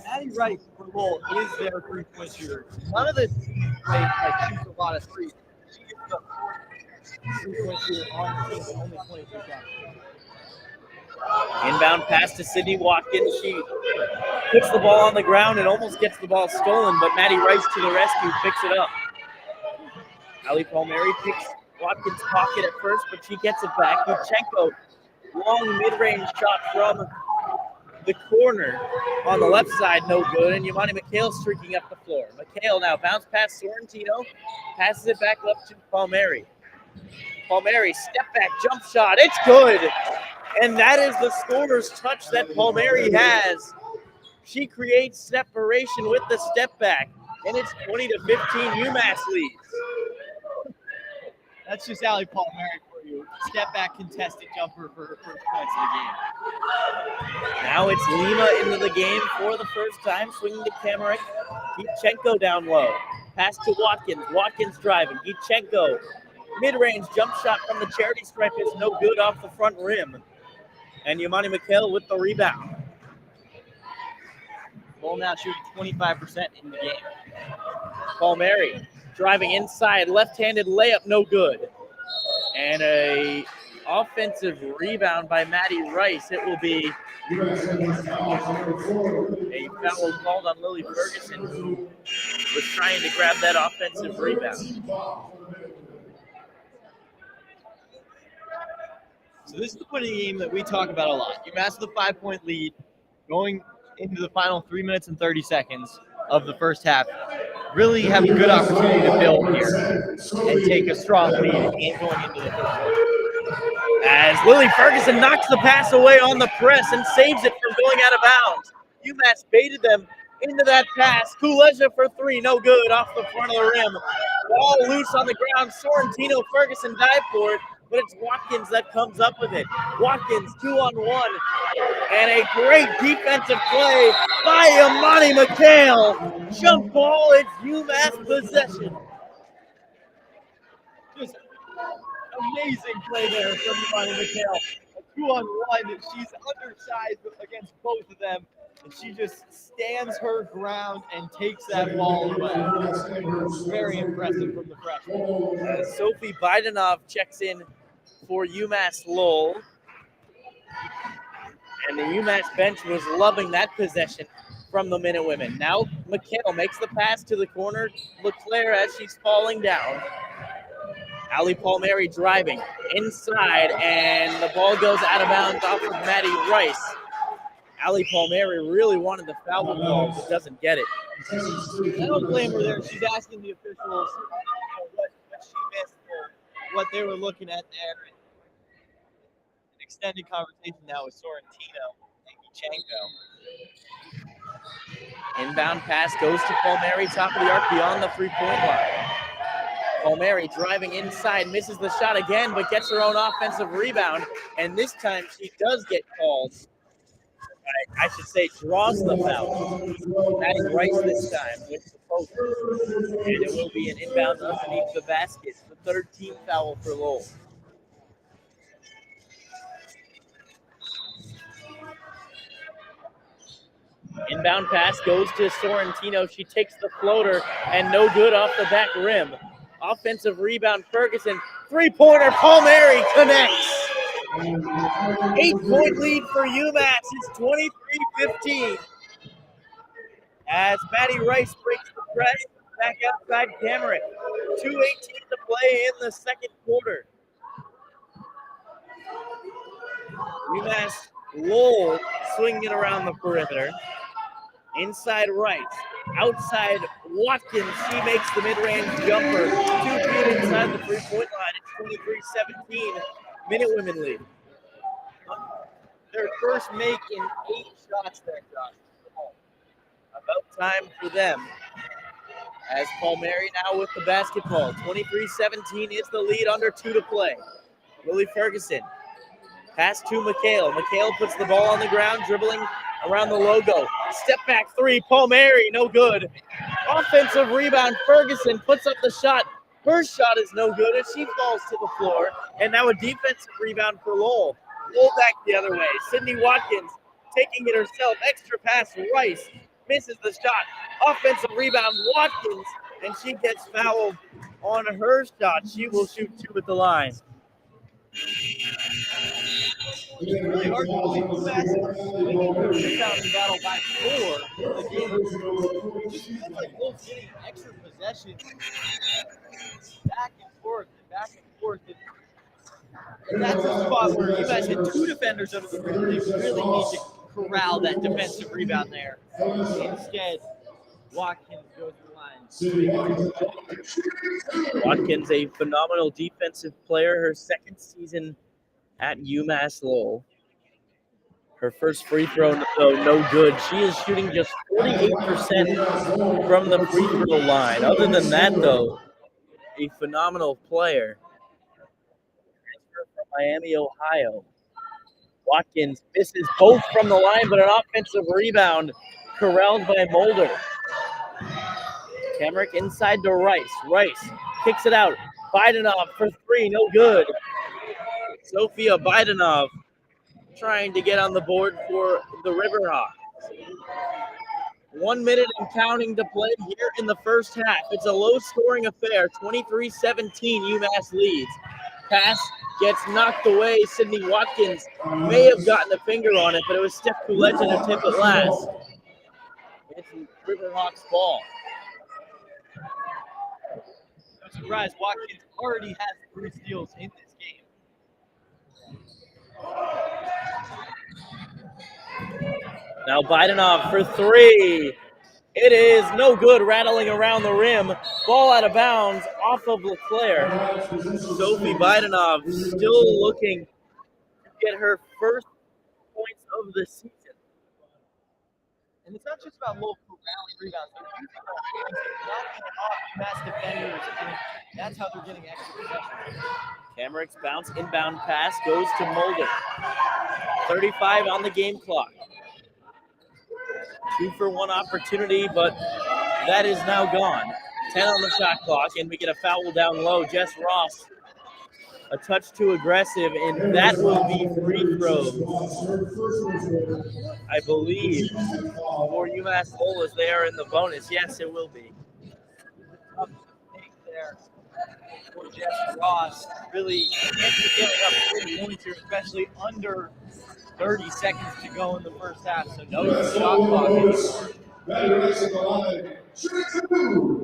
Maddie Rice for Lowell is their three-point shooter. None of the teams shoots a lot of threes. She is the fourth three-point shooter on the team, only 22 shots. Inbound pass to Sydney Watkins. She puts the ball on the ground and almost gets the ball stolen, but Maddie Rice to the rescue, picks it up. Ali Palmieri picks Watkins' pocket at first, but she gets it back. Yuchenko, long mid-range shot from the corner on the left side, no good, and Yamani McHale streaking up the floor. McHale now bounce past Sorrentino, passes it back up to Palmieri. Palmieri, step back, jump shot, it's good! And that is the scorer's touch that Palmieri has. She creates separation with the step back, and it's 20-15 UMass leads. That's just Ali Palmieri for you. Step back contested jumper for her first points of the game. Now it's Lima into the game for the first time, swinging to Kamrick. Yuchenko down low. Pass to Watkins. Watkins driving. Yuchenko, mid-range jump shot from the charity stripe is no good off the front rim. And Yamani McHale with the rebound. Lowell now shooting 25% in the game. Palmieri driving inside, left-handed layup, no good. And a offensive rebound by Maddie Rice. It will be a foul called on Lily Ferguson, who was trying to grab that offensive rebound. So this is the point of the game that we talk about a lot. UMass with a 5-point lead going into the final 3 minutes and 30 seconds of the first half. Really have a good opportunity to build here and take a strong lead going into the third quarter. As Lily Ferguson knocks the pass away on the press and saves it from going out of bounds. UMass baited them into that pass. Kuleja for three, no good, off the front of the rim. Ball loose on the ground. Sorrentino, Ferguson dive for it, but it's Watkins that comes up with it. Watkins 2-on-1, and a great defensive play by Yamani McHale. Jump ball, it's UMass possession. Just amazing play there from Yamani McHale. A 2-on-1. She's undersized against both of them, and she just stands her ground and takes that ball away. Very impressive from the freshman. Sophie Bidenov checks in for UMass Lowell. And the UMass bench was loving that possession from the Minutewomen. Now McHale makes the pass to the corner. LeClaire as she's falling down. Ali Palmieri driving inside, and the ball goes out of bounds off of Maddie Rice. Ali Palmieri really wanted the foul ball, but doesn't get it. I don't blame her there. She's asking the officials what she missed or what they were looking at there. An extended conversation now with Sorrentino and Yuchenko. Inbound pass goes to Palmieri, top of the arc beyond the three-point line. Palmieri driving inside, misses the shot again, but gets her own offensive rebound. And this time she does get called. I should say draws the foul. Maddie Rice this time with the post. And it will be an inbound underneath the basket. The 13th foul for Lowell. Inbound pass goes to Sorrentino. She takes the floater and no good off the back rim. Offensive rebound, Ferguson. Three-pointer, Palmieri connects. 8-point lead for UMass. It's 23-15. As Maddie Rice breaks the press, back outside Cameron. 2:18 to play in the second quarter. UMass Lowell swinging it around the perimeter. Inside Rice. Outside Watkins. She makes the mid-range jumper. 2 feet inside the three-point line. It's 23-17. Minutewomen lead. Their first make in 8 shots there, Josh. About time for them. As Palmieri now with the basketball. 23-17 is the lead, under 2 to play. Lily Ferguson. Pass to McHale. McHale puts the ball on the ground, dribbling around the logo. Step back three. Palmieri, no good. Offensive rebound. Ferguson puts up the shot. Her shot is no good, and she falls to the floor. And now a defensive rebound for Lowell. Lowell back the other way. Sydney Watkins taking it herself. Extra pass. Rice misses the shot. Offensive rebound. Watkins, and she gets fouled on her shot. She will shoot 2 at the line. It's really hard to believe UMass winning the rebounding battle by 4 in the game. It just feels like Lowell's getting extra possessions back and forth and back and forth. And that's a spot where UMass had 2 defenders under the rim. They really need to corral that defensive rebound there. Instead, Watkins goes to the line. Watkins, a phenomenal defensive player, her second season at UMass Lowell. Her first free throw, though, no good. She is shooting just 48% from the free throw line. Other than that, though, a phenomenal player. Transfer from Miami, Ohio. Watkins misses both from the line, but an offensive rebound corralled by Mulder. Kamrick inside to Rice. Rice kicks it out. Bidenov for 3, no good. Sophia Bidenov trying to get on the board for the Riverhawks. 1 minute and counting to play here in the first half. It's a low-scoring affair. 23-17, UMass leads. Pass gets knocked away. Sydney Watkins may have gotten a finger on it, but it was Steph Kuleja to tip it last. It's Riverhawks ball. No surprise, Watkins already has 3 steals in this game. Now Bidenov for 3. It is no good, rattling around the rim. Ball out of bounds off of LeClaire. Sophie Bidenov still looking to get her first points of the season. And it's not just about low rally rebounds. They're using their hands, knocking off UMass defenders, and that's how they're getting extra possession. Kamrick's bounce inbound pass goes to Mulder. 35 on the game clock. 2-for-1 opportunity, but that is now gone. 10 on the shot clock, and we get a foul down low. Jess Ross, a touch too aggressive, and that will be free throws, I believe, for UMass Lowell as they are in the bonus. Yes, it will be. Tough take there for Jess Ross. Really giving up 3 points here, especially under 30 seconds to go in the first half, so no shot clock anymore.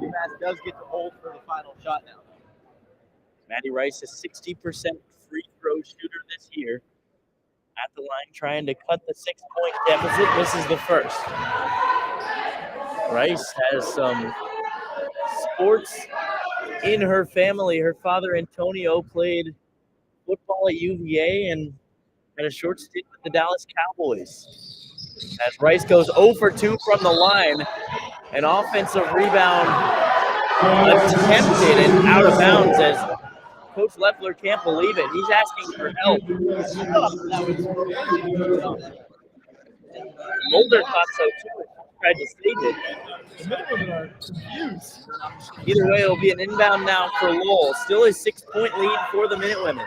UMass does get to hold for the final shot now. Maddie Rice, a 60% free throw shooter this year. At the line, trying to cut the 6-point deficit. Misses the first. Rice has some sports in her family. Her father, Antonio, played football at UVA and had a short stint with the Dallas Cowboys. As Rice goes 0 for 2 from the line, an offensive rebound attempted and out of bounds as Coach Leffler can't believe it. He's asking for help. Mulder thought so too. Tried to save it. The Minutewomen are confused. Either way, it'll be an inbound now for Lowell. Still a 6-point lead for the Minutewomen.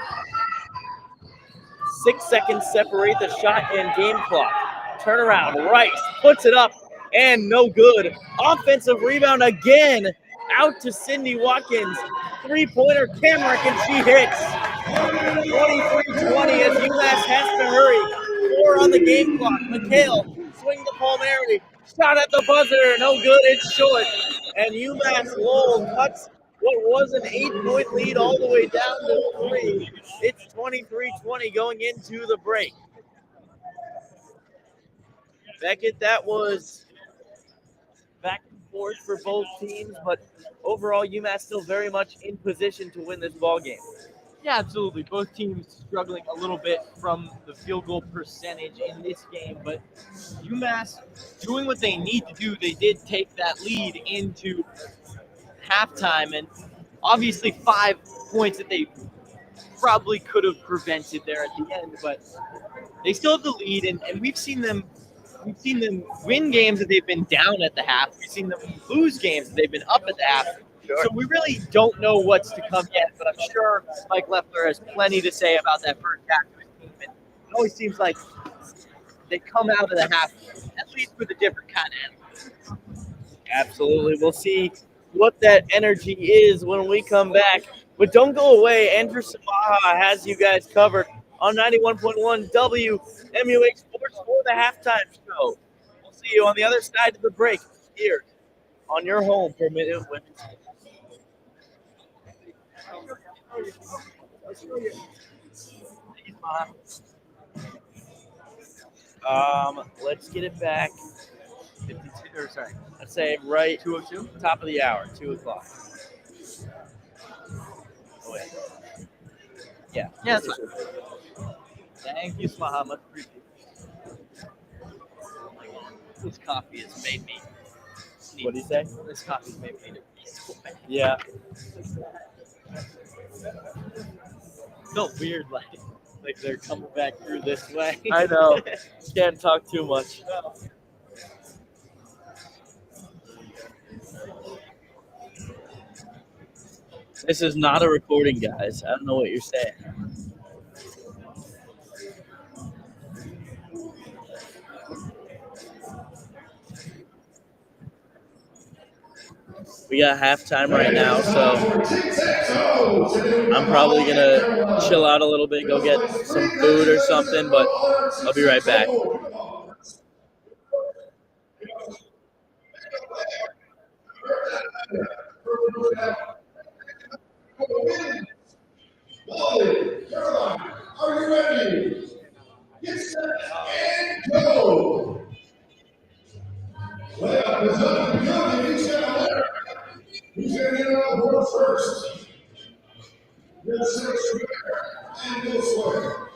6 seconds separate the shot and game clock. Turnaround. Rice puts it up and no good. Offensive rebound again. Out to Cindy Watkins. Three-pointer Camrick, and she hits. 23-20 as UMass has to hurry. 4 on the game clock. McHale swing to Palmieri. Shot at the buzzer. No good. It's short. And UMass Lowell cuts what was an 8-point lead all the way down to 3. It's 23-20 going into the break. Beckett, that was back and forth for both teams, but overall UMass still very much in position to win this ball game. Yeah, absolutely. Both teams struggling a little bit from the field goal percentage in this game, but UMass doing what they need to do. They did take that lead into halftime, and obviously 5 points that they probably could have prevented there at the end, but they still have the lead, and we've seen them win games that they've been down at the half. We've seen them lose games that they've been up at the half. Sure. So we really don't know what's to come yet, but I'm sure Mike Leffler has plenty to say about that first half of his team. And it always seems like they come out of the half at least with a different kind of energy. Absolutely. We'll see what that energy is when we come back. But don't go away. Andrew Samaha has you guys covered on 91.1 WMUH Sports for the halftime show. We'll see you on the other side of the break here on your home for Minute Women's. Let's get it back. 52, or sorry, let's say right 2:02, top of the hour, 2 o'clock. Oh, wait. Yeah. Yeah, that's fine. Thank you, Smaha. Much appreciated. This coffee has made me sneeze. What do you say? This coffee has made me sneeze. Yeah. Felt weird, like they're coming back through this way. I know. Can't talk too much. This is not a recording, guys. I don't know what you're saying. We got halftime right now, so I'm probably going to chill out a little bit, go get some food or something, but I'll be right back. Lowell, Caroline, are you ready? Get set and go! Well, it's up to the building. Who's going to let her? Who's going to get on board first? Your six and go square.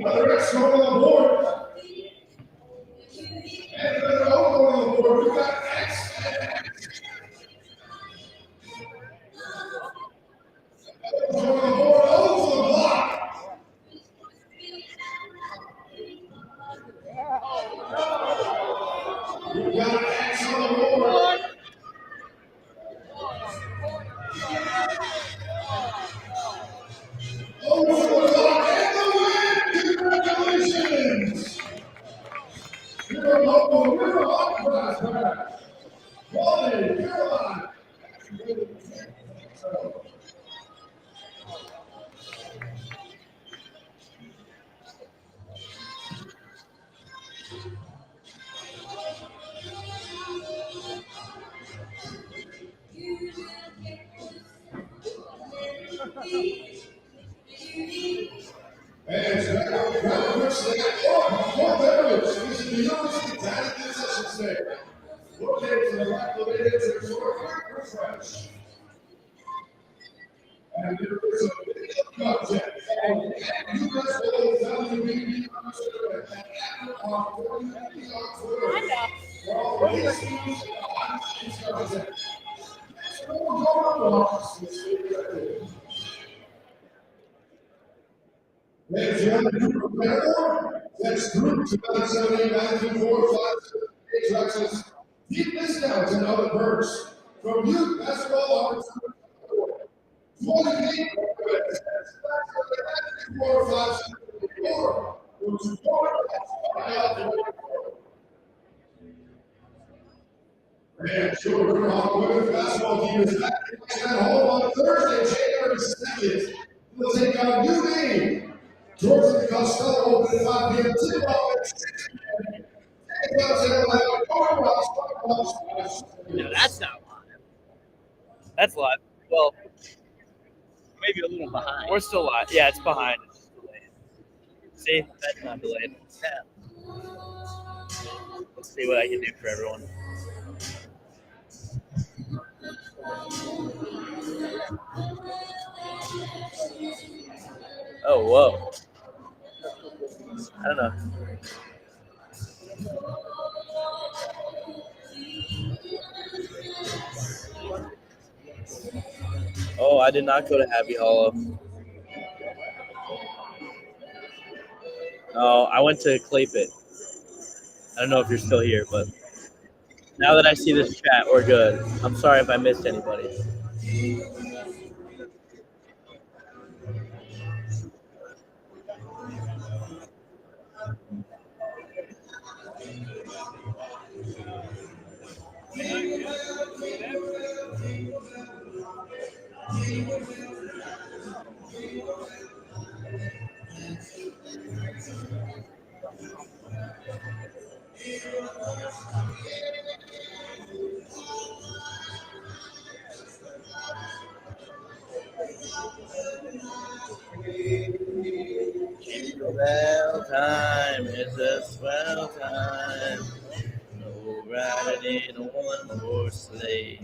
Well, the rest going on board. And they're all going on board. We got X and X. Going on board. Oh, for the block. We got X on the board. Oh, for the block and the win. Congratulations. You're local. You're authorized. Lowell, Caroline. And now, quickly, more beverage. This is the University Talent Concession Stand. Located to the right of the entrance for a quick refresh. And there is a video content on UMass WB and on 4050 on Twitter. For all the latest news on these content. So we'll go on walks and stay connected. Ladies and gentlemen, group of Paramore, next group to 978-924-578 Texas. Deep discounts and other perks from youth basketball opportunities. And children on women's basketball team is back at home on Thursday, January 2nd. We'll take on new name. Georgia the Costello open at 5 p.m. Tip-off at 6 p.m. No, that's not live. That's live. Well, Maybe a little behind. we're still live. Yeah, it's behind. It's just delayed. See, that's not delayed. Let's see what I can do for everyone. Oh, whoa. I don't know. Oh, I did not go to Happy Hollow. Oh, I went to Claypit. I don't know if you're still here, but now that I see this chat, we're good. I'm sorry if I missed anybody. Jingle bell time is a swell time. No riding in a one-horse sleigh.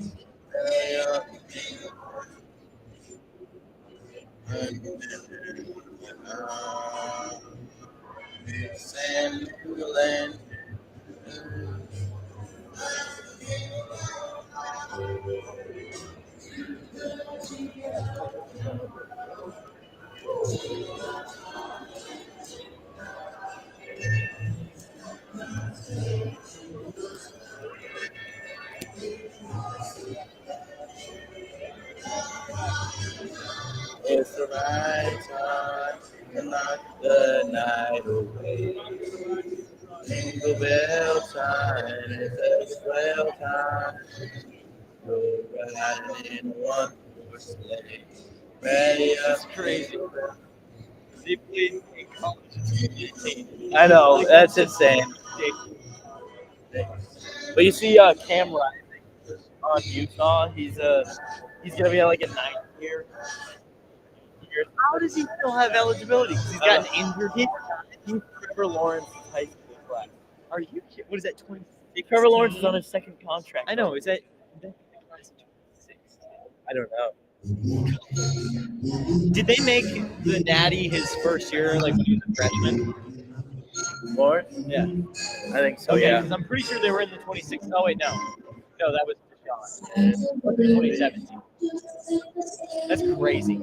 Sandland. It's the right time to knock the night away. Jingle bell time is a swell time. Go riding in one horse sleigh. Ready up, crazy. They played in college. I know, that's insane. But you see, Cam Rising on Utah, he's gonna be at like a 9th year. How does he still have eligibility? Because he's got an injured hip. He's Trevor Lawrence's high school class. Are you kidding? What is that, 20? Trevor Lawrence is on his second contract. I know. Is that the class of 26? I don't know. Did they make the Natty his first year, like when he was a freshman? Lawrence? Yeah. I think so. Okay, Yeah. because I'm pretty sure they were in the 26. Oh wait, no, that was Deshaun. 2017. That's crazy.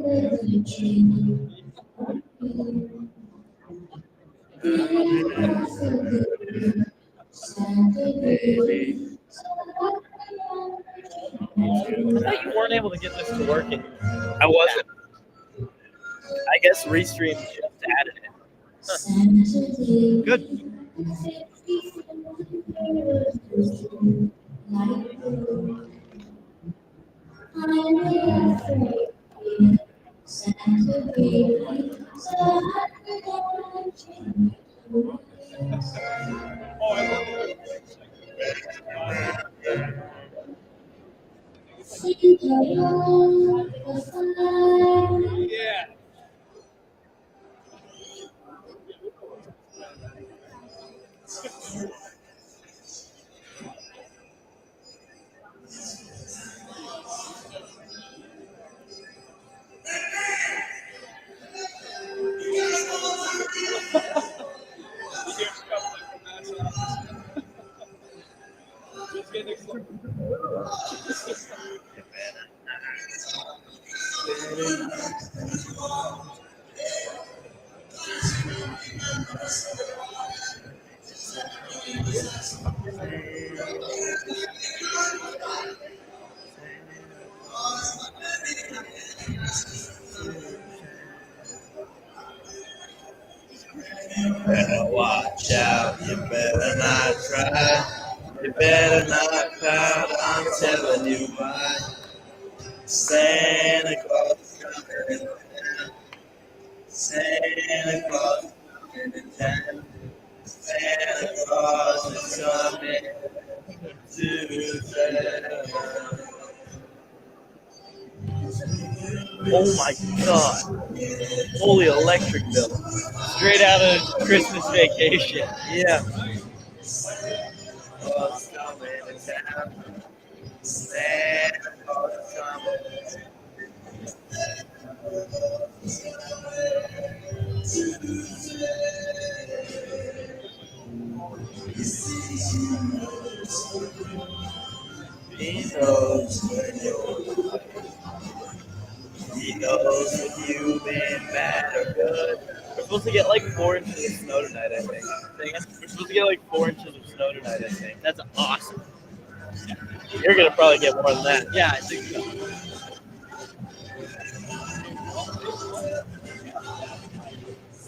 I thought you weren't able to get this to work. I wasn't. I guess Restream just added it. Good. Yeah. I'm telling you why. Santa Claus is coming to town. Santa Claus is coming to town. Santa Claus is coming to town. Oh my God. Holy electric bill. Straight out of Christmas Vacation. Yeah. Santa Claus is coming to town. Santa Claus is coming. He knows when you're He knows if you've been bad or good. We're supposed to get like 4 inches of snow tonight, I think. We're supposed to get like 4 inches of snow tonight, I think. That's awesome. You're going to probably get more than that. Yeah, I think so.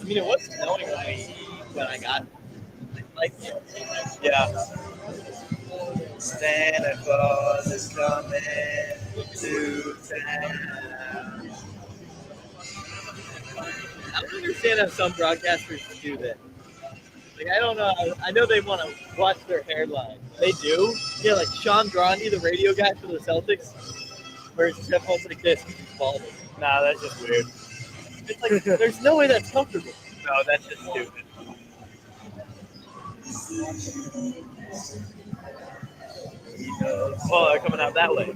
I mean, it was snowing when I got like Yeah. Santa Claus is coming to town. I don't understand how some broadcasters do that. Like, I don't know. I know they want to watch their hairline. They do? Yeah, like Sean Grandi, the radio guy for the Celtics, where his headphones like this, balding. Nah, that's just weird. It's like there's no way that's comfortable. No, that's just stupid. He knows. Oh, they're coming out that way.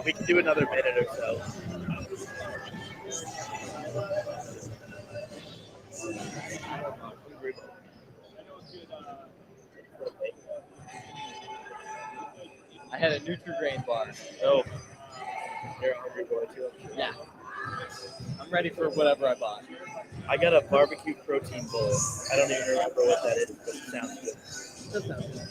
We can do another minute or so. I had a Nutri-Grain bar. Oh, you're a hungry boy too. Yeah. I'm ready for whatever I bought. I got a barbecue protein bowl. I don't even remember what that is, but it sounds good. That sounds good.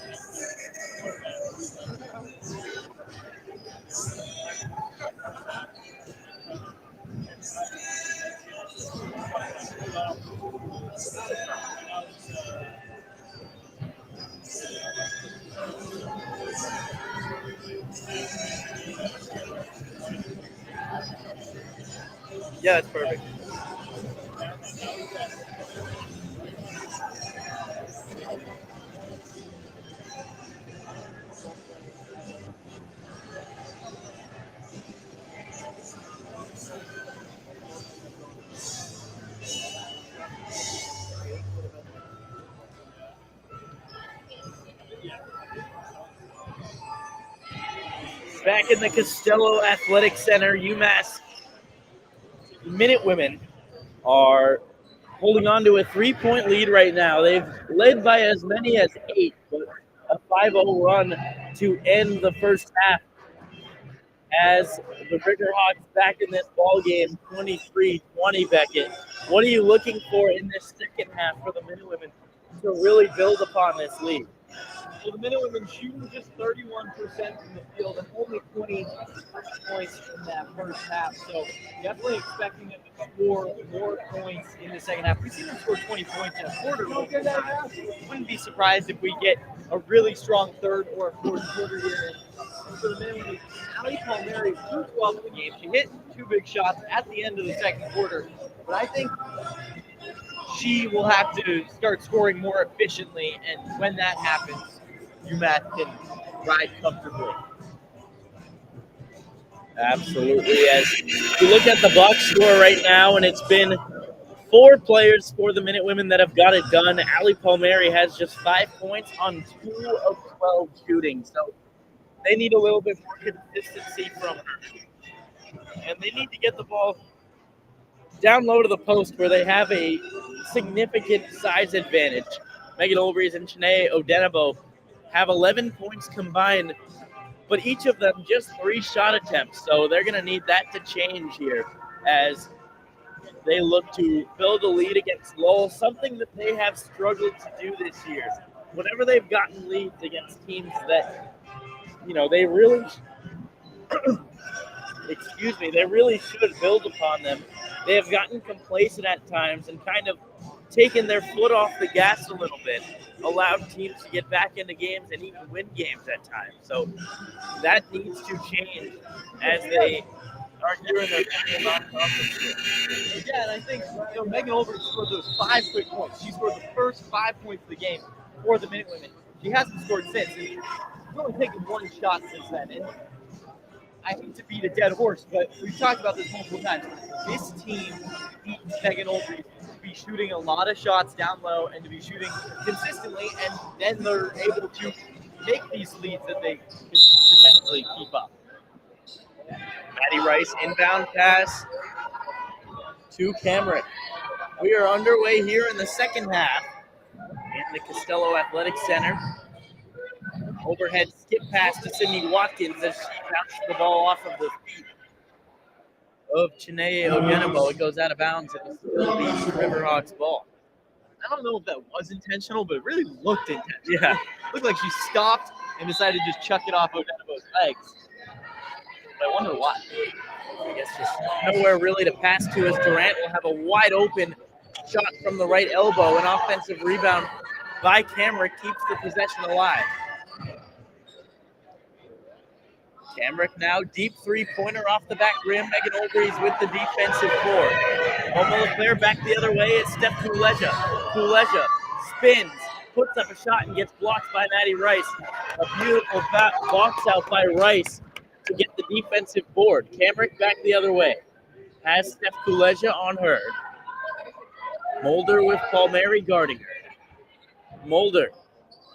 Yeah, it's perfect. Back in the Costello Athletic Center, UMass Minute Women are holding on to a 3-point lead right now. They've led by as many as 8, but a 5-0 run to end the first half as the Riverhawks back in this ball game, 23-20, Beckett. What are you looking for in this second half for the Minute Women to really build upon this lead? So the Minute Women shooting just 31% from the field and only 20 points in that first half. So definitely expecting them to score more points in the second half. We've seen them score 20 points in a quarter. Wouldn't be surprised if we get a really strong third or a fourth quarter here. And for the Minute Women, Ali Palmieri threw 12 in the game. She hit 2 big shots at the end of the second quarter. But I think she will have to start scoring more efficiently, and when that happens, UMass can ride comfortably. Absolutely. As you look at the box score right now, and it's been 4 players for the Minute Women that have got it done. Ali Palmieri has just 5 points on 2 of 12 shooting. So they need a little bit more consistency from her. And they need to get the ball down low to the post where they have a significant size advantage. Megan Olbreeze and Shanae Odenabo have 11 points combined, but each of them just 3 shot attempts. So they're going to need that to change here as they look to build a lead against Lowell, something that they have struggled to do this year. Whenever they've gotten leads against teams that, they really, they really should build upon them, they have gotten complacent at times and kind of taken their foot off the gas a little bit, allowed teams to get back into games and even win games at times. So that needs to change as they are here in their non-conference game. Yeah, and I think Megan Olbrich scored those 5 quick points. She scored the first 5 points of the game for the Minute Women. She hasn't scored since. And she's only taken 1 shot since then. And I hate to beat a dead horse, but we've talked about this multiple times. This team needs Megan Olbrich to be shooting a lot of shots down low and to be shooting consistently, and then they're able to make these leads that they can potentially keep up. Maddie Rice inbound pass to Cameron. We are underway here in the second half in the Costello Athletic Center. Overhead skip pass to Sydney Watkins as she bounces the ball off of the feet of Chineye Ogenebo. It goes out of bounds. It will still be Riverhawks ball. I don't know if that was intentional, but it really looked intentional. Yeah. It looked like she stopped and decided to just chuck it off Ogenebo's legs. But I wonder why. I guess just nowhere really to pass to, as Durant will have a wide open shot from the right elbow. An offensive rebound by Camrick keeps the possession alive. Camrick now deep three-pointer off the back rim. Megan Olbrich with the defensive board. Momo LeClaire back the other way. It's Steph Kuleja. Kuleja spins, puts up a shot, and gets blocked by Maddie Rice. A beautiful box out by Rice to get the defensive board. Camrick back the other way. Has Steph Kuleja on her. Mulder with Palmieri guarding her. Mulder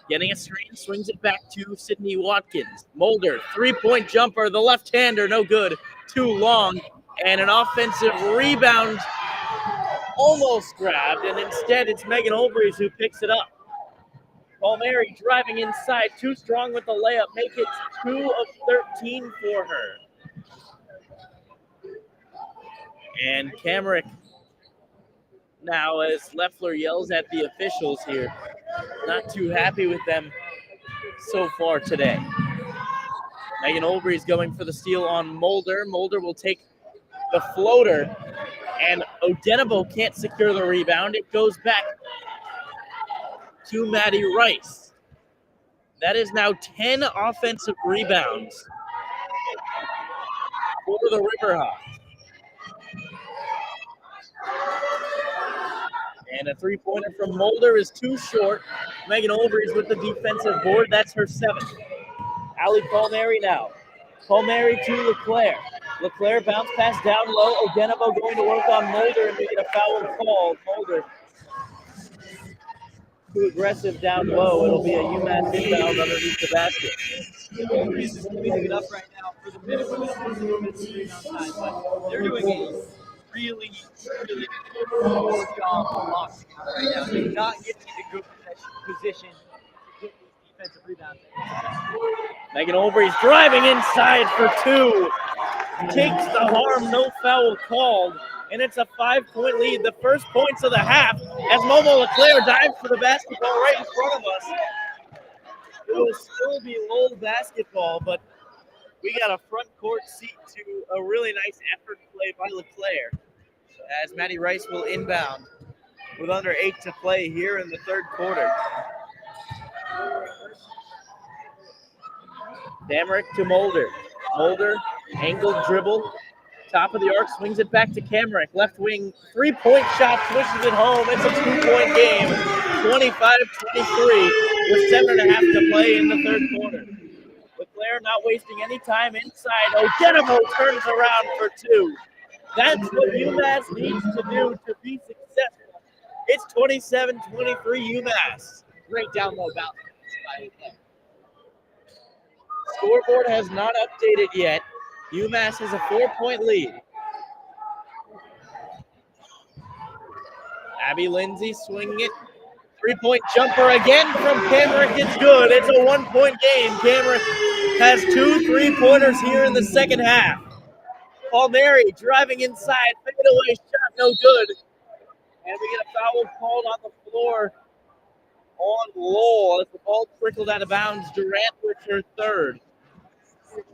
getting a screen, swings it back to Sydney Watkins. Mulder, three-point jumper, the left-hander, no good, too long, and an offensive rebound almost grabbed, and instead it's Megan Olbrich who picks it up. Palmieri driving inside, too strong with the layup, make it 2 of 13 for her. And Camrick now, as Leffler yells at the officials here, not too happy with them so far today. Megan Olbrich is going for the steal on Mulder. Mulder will take the floater, and Ogenebo can't secure the rebound. It goes back to Maddie Rice. That is now 10 offensive rebounds for the Riverhawks. And a three-pointer from Mulder is too short. Megan Olbrich with the defensive board. That's her 7th. Allie Palmieri now. Palmieri to LeClaire. LeClaire bounce pass down low. Ogenebo going to work on Mulder, and we get a foul call. Mulder too aggressive down low. It'll be a UMass inbound underneath the basket. Olbrich is cleaning it up right now for the Minute Women. But they're doing a really poor job of blocking out right now. They're not getting into good position to get these defensive rebounds. Megan Olbrich driving inside for 2. Takes the harm, no foul called, and it's a 5-point lead. The first points of the half as Momo LeClaire dives for the basketball right in front of us. It will still be Lowell basketball, but we got a front court seat to a really nice effort play by LeClaire as Maddie Rice will inbound with under 8 to play here in the third quarter. Camrick to Mulder. Mulder, angled dribble, top of the arc, swings it back to Camrick. Left wing, three-point shot, pushes it home. It's a 2-point game, 25-23, with 7.5 to play in the third quarter. LeClaire not wasting any time inside. Ogenebo turns around for 2. That's what UMass needs to do to be successful. It's 27-23 UMass. Great down low bounce by LeClaire. Scoreboard has not updated yet. UMass has a 4-point lead. Abby Lindsay swinging it. 3-point jumper again from Camrick. It's good. It's a 1-point game. Camrick has 2 3-pointers here in the second half. Palmieri driving inside. Fadeaway shot shot, no good. And we get a foul called on the floor on Lowell as the ball trickled out of bounds. Durant with her third. We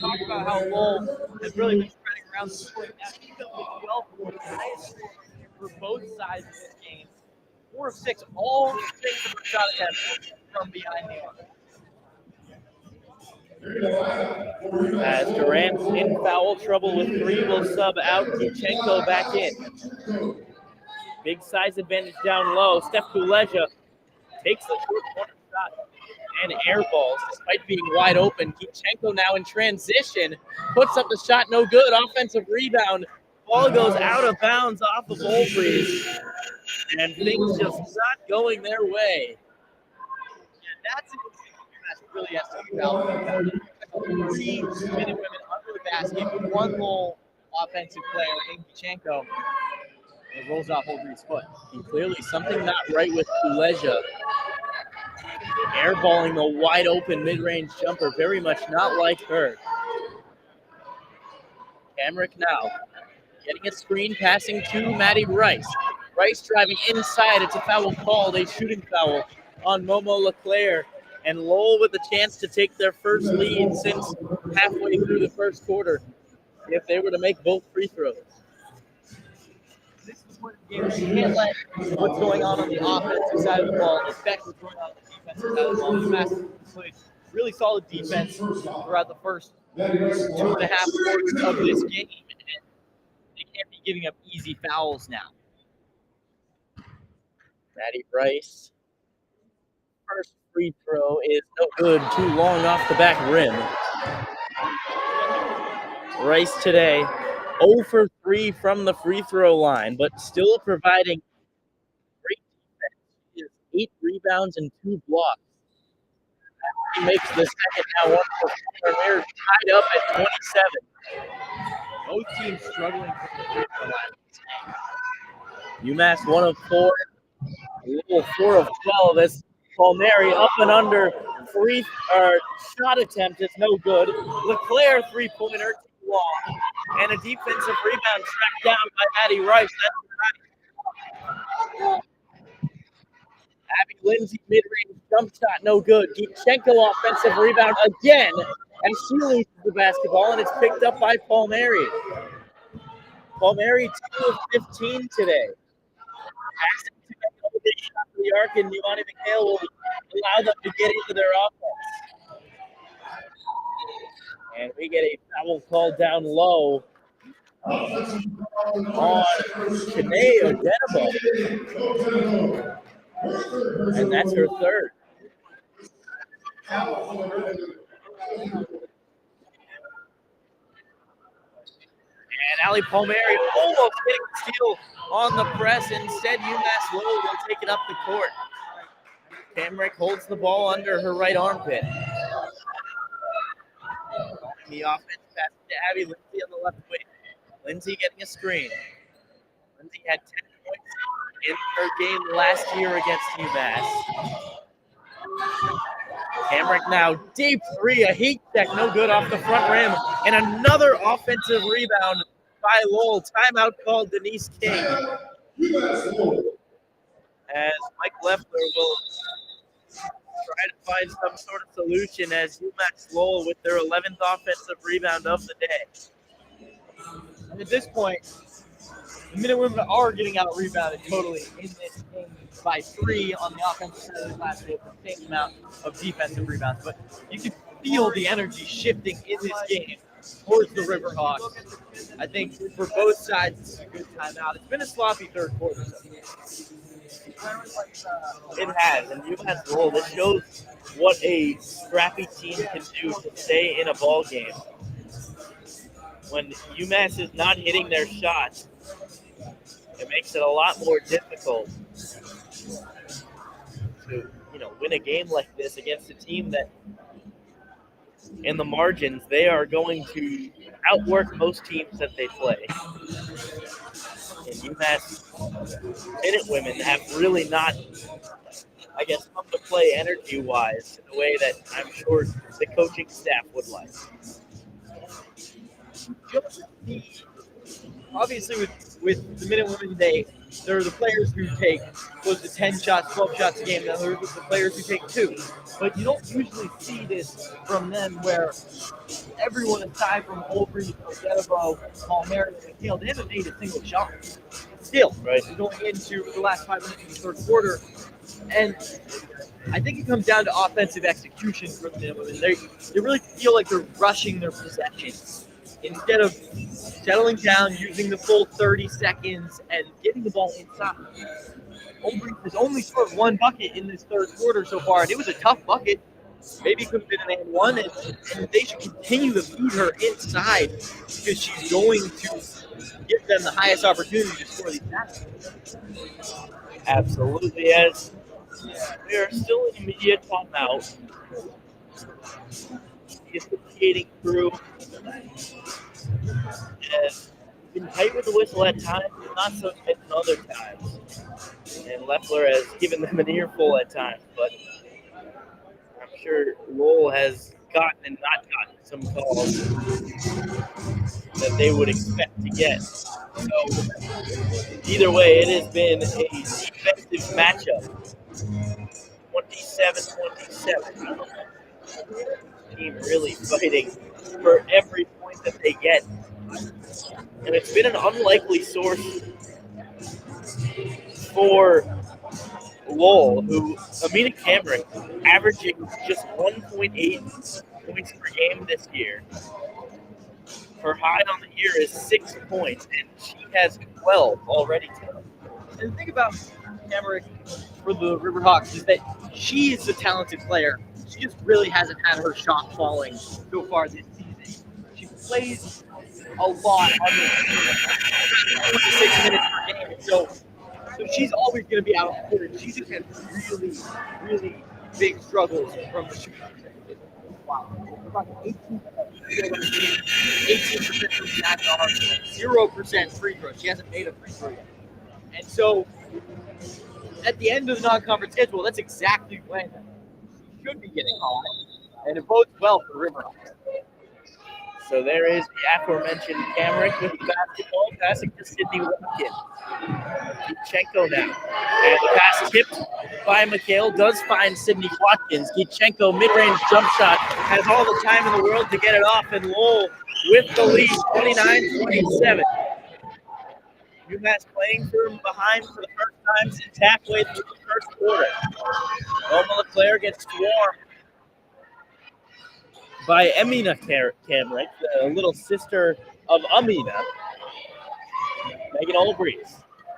talked about how Lowell has really been spreading around the court. Now she's going to be 12 points, highest score for both sides of this game. 4 of 6, all 6 of her shot attempts from behind the arc. As Durant's in foul trouble with 3, will sub out. Kuchenko back in. Big size advantage down low. Steph Kuleja takes the short corner shot and airballs despite being wide open. Kuchenko now in transition. Puts up the shot, no good. Offensive rebound. Ball goes out of bounds off of Olbrys. And things just not going their way. Yeah, that's an UMass really has to be valued. 3 minute women under the basket, 1 Lowell offensive player in Kuchenko. It rolls off Olbrys' foot. And clearly something not right with Kuleja. Airballing the wide open mid-range jumper, very much not like her. Kamrick now getting a screen, passing to Maddie Rice. Rice driving inside. It's a foul called, a shooting foul on Momo LeClaire. And Lowell with a chance to take their first lead since halfway through the first quarter if they were to make both free throws. This is one of the games you can't let what's going on the offensive side of the ball affect what's going on the defensive side of the ball. UMass played really solid defense throughout the first 2.5 quarters of this game, and they can't be giving up easy fouls now. Maddie Rice. First free throw is no good, too long off the back rim. Rice today 0 for 3 from the free throw line, but still providing great defense. He has 8 rebounds and 2 blocks. He makes the second now 1 for 4. They're tied up at 27. Both teams struggling from the free throw line. UMass 1 of 4. Lowell 4 of 12. As Palmieri up and under shot attempt is no good. LeClaire 3-pointer too long. And a defensive rebound tracked down by Maddie Rice. That's right. Abby Lindsay mid-range jump shot, no good. Kuchenko offensive rebound again as she loses the basketball, and it's picked up by Palmieri. Palmieri 2 of 15 today. Passing to the shot to the arc, and Imani McHale will allow them to get into their offense. And we get a foul call down low on Shanae Odenabo. And that's her third. And Ali Palmieri almost getting the steal on the press. Instead, UMass Lowell will take it up the court. Kamrick holds the ball under her right armpit. The offense pass to Abby Lindsay on the left wing. Lindsay getting a screen. Lindsay had 10 points in her game last year against UMass. Kamrick now deep 3, a heat check, no good off the front rim, and another offensive rebound by Lowell. Timeout called Denise King. As Mike Leffler will try to find some sort of solution as UMass Lowell with their 11th offensive rebound of the day. And at this point, the Minutewomen are getting out rebounded totally in this game by 3 on the offensive side of the glass with the same amount of defensive rebounds. But you can feel the energy shifting in this game towards the Riverhawks. I think for both sides, it's a good timeout. It's been a sloppy third quarter. It has, and UMass Lowell, this shows what a scrappy team can do to stay in a ball game. When UMass is not hitting their shots, it makes it a lot more difficult to, win a game like this against a team that, in the margins, they are going to outwork most teams that they play. And UMass Minutewomen have really not, come to play energy-wise in the way that I'm sure the coaching staff would like. you don't see, obviously with the Minute Women, there are the players who take close to 10 shots, 12 shots a game, and there are the players who take 2. But you don't usually see this from them where everyone aside from Olbrich, Odevo, Palmieri, and McHale, they haven't made a single shot. Still, Right. going into the last 5 minutes of the third quarter. And I think it comes down to offensive execution for the Minute Women. They really feel like they're rushing their possessions instead of settling down, using the full 30 seconds, and getting the ball inside. Olbrich has only scored 1 bucket in this third quarter so far, and it was a tough bucket. Maybe it could have been an and one, and they should continue to feed her inside because she's going to give them the highest opportunity to score these baskets. Absolutely, as we are still in immediate timeout. He's skating through. And been tight with the whistle at times, not so tight at other times. And Leffler has given them an earful at times, but I'm sure Lowell has gotten and not gotten some calls that they would expect to get. So either way, it has been a defensive matchup. 27-27. Team really fighting for every point that they get. And it's been an unlikely source for Lowell, who Amina Cameron averaging just 1.8 points per game this year. Her high on the year is 6 points, and she has 12 already. And the thing about Cameron for the Riverhawks is that she is a talented player. She just really hasn't had her shot falling so far this season. She plays a lot on the team, 26 minutes per game. So she's always going to be out on the court. She just had really, really big struggles from the shooting. Wow. About 18% from the back, 0% free throw. She hasn't made a free throw yet. And so at the end of the non-conference schedule, that's exactly when she should be getting hot. And it bodes well for Riverhawks. So there is the aforementioned Cameron with the basketball, passing to Sydney Watkins. Gitchenko now. And the pass tipped by McHale does find Sydney Watkins. Gitchenko, mid-range jump shot, has all the time in the world to get it off, and Lowell with the lead, 29-27. UMass playing from behind for the first time since halfway through the first quarter. Norma LeClaire gets swarmed by Amina Camrick, the little sister of Amina. Megan Olbrich.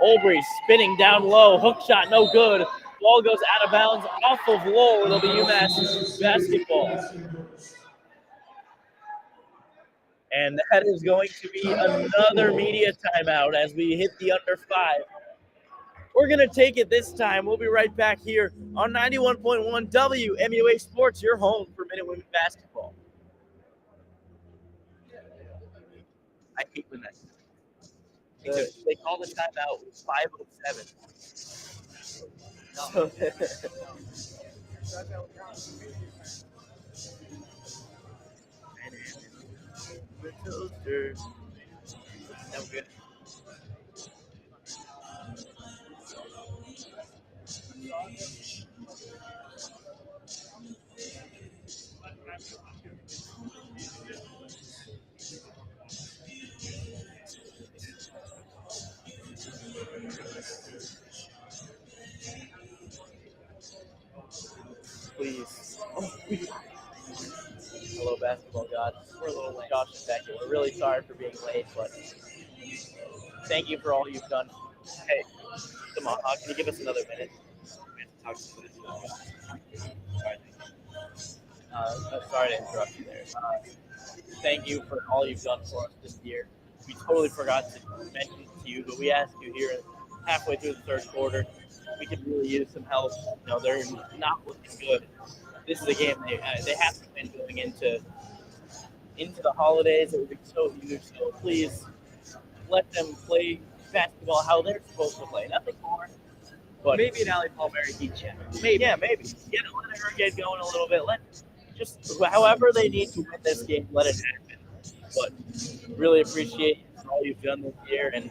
Olbrich spinning down low. Hook shot, no good. Ball goes out of bounds off of Lowell. It'll be UMass basketball. And that is going to be another media timeout as we hit the under 5. We're going to take it this time. We'll be right back here on 91.1 WMUA Sports, your home for Minute Women basketball. I hate when that. They call the timeout 5:07. So, the toasters. That was good. Please. Oh, please. Hello, basketball god. We're a little late. Josh and Becky. We're really sorry for being late, but thank you for all you've done. Hey, come on, can you give us another minute? We have to talk to this. Sorry to interrupt you there. Thank you for all you've done for us this year. We totally forgot to mention it to you, but we asked you here halfway through the third quarter. We could really use some help. You know, they're not looking good. This is a game they have to win going into the holidays. It would be so huge. So please let them play basketball how they're supposed to play. Nothing more. But maybe an Allie Palmieri heat check. Maybe. Yeah, maybe. Let her get going a little bit. Let just however they need to win this game, let it happen. but really appreciate all you've done this year, and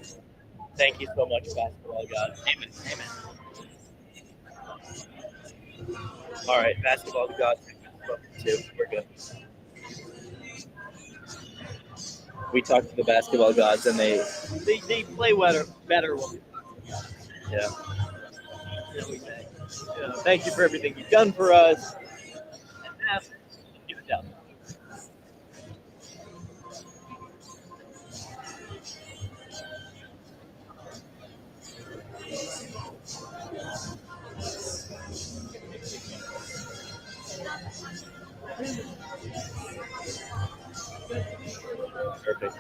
thank you so much, basketball gods. Amen. Amen. All right, basketball gods. Too. We're good. We talked to the basketball gods, and they play better when we yeah. we say. Thank you for everything you've done for us. And now, give it down. Perfect.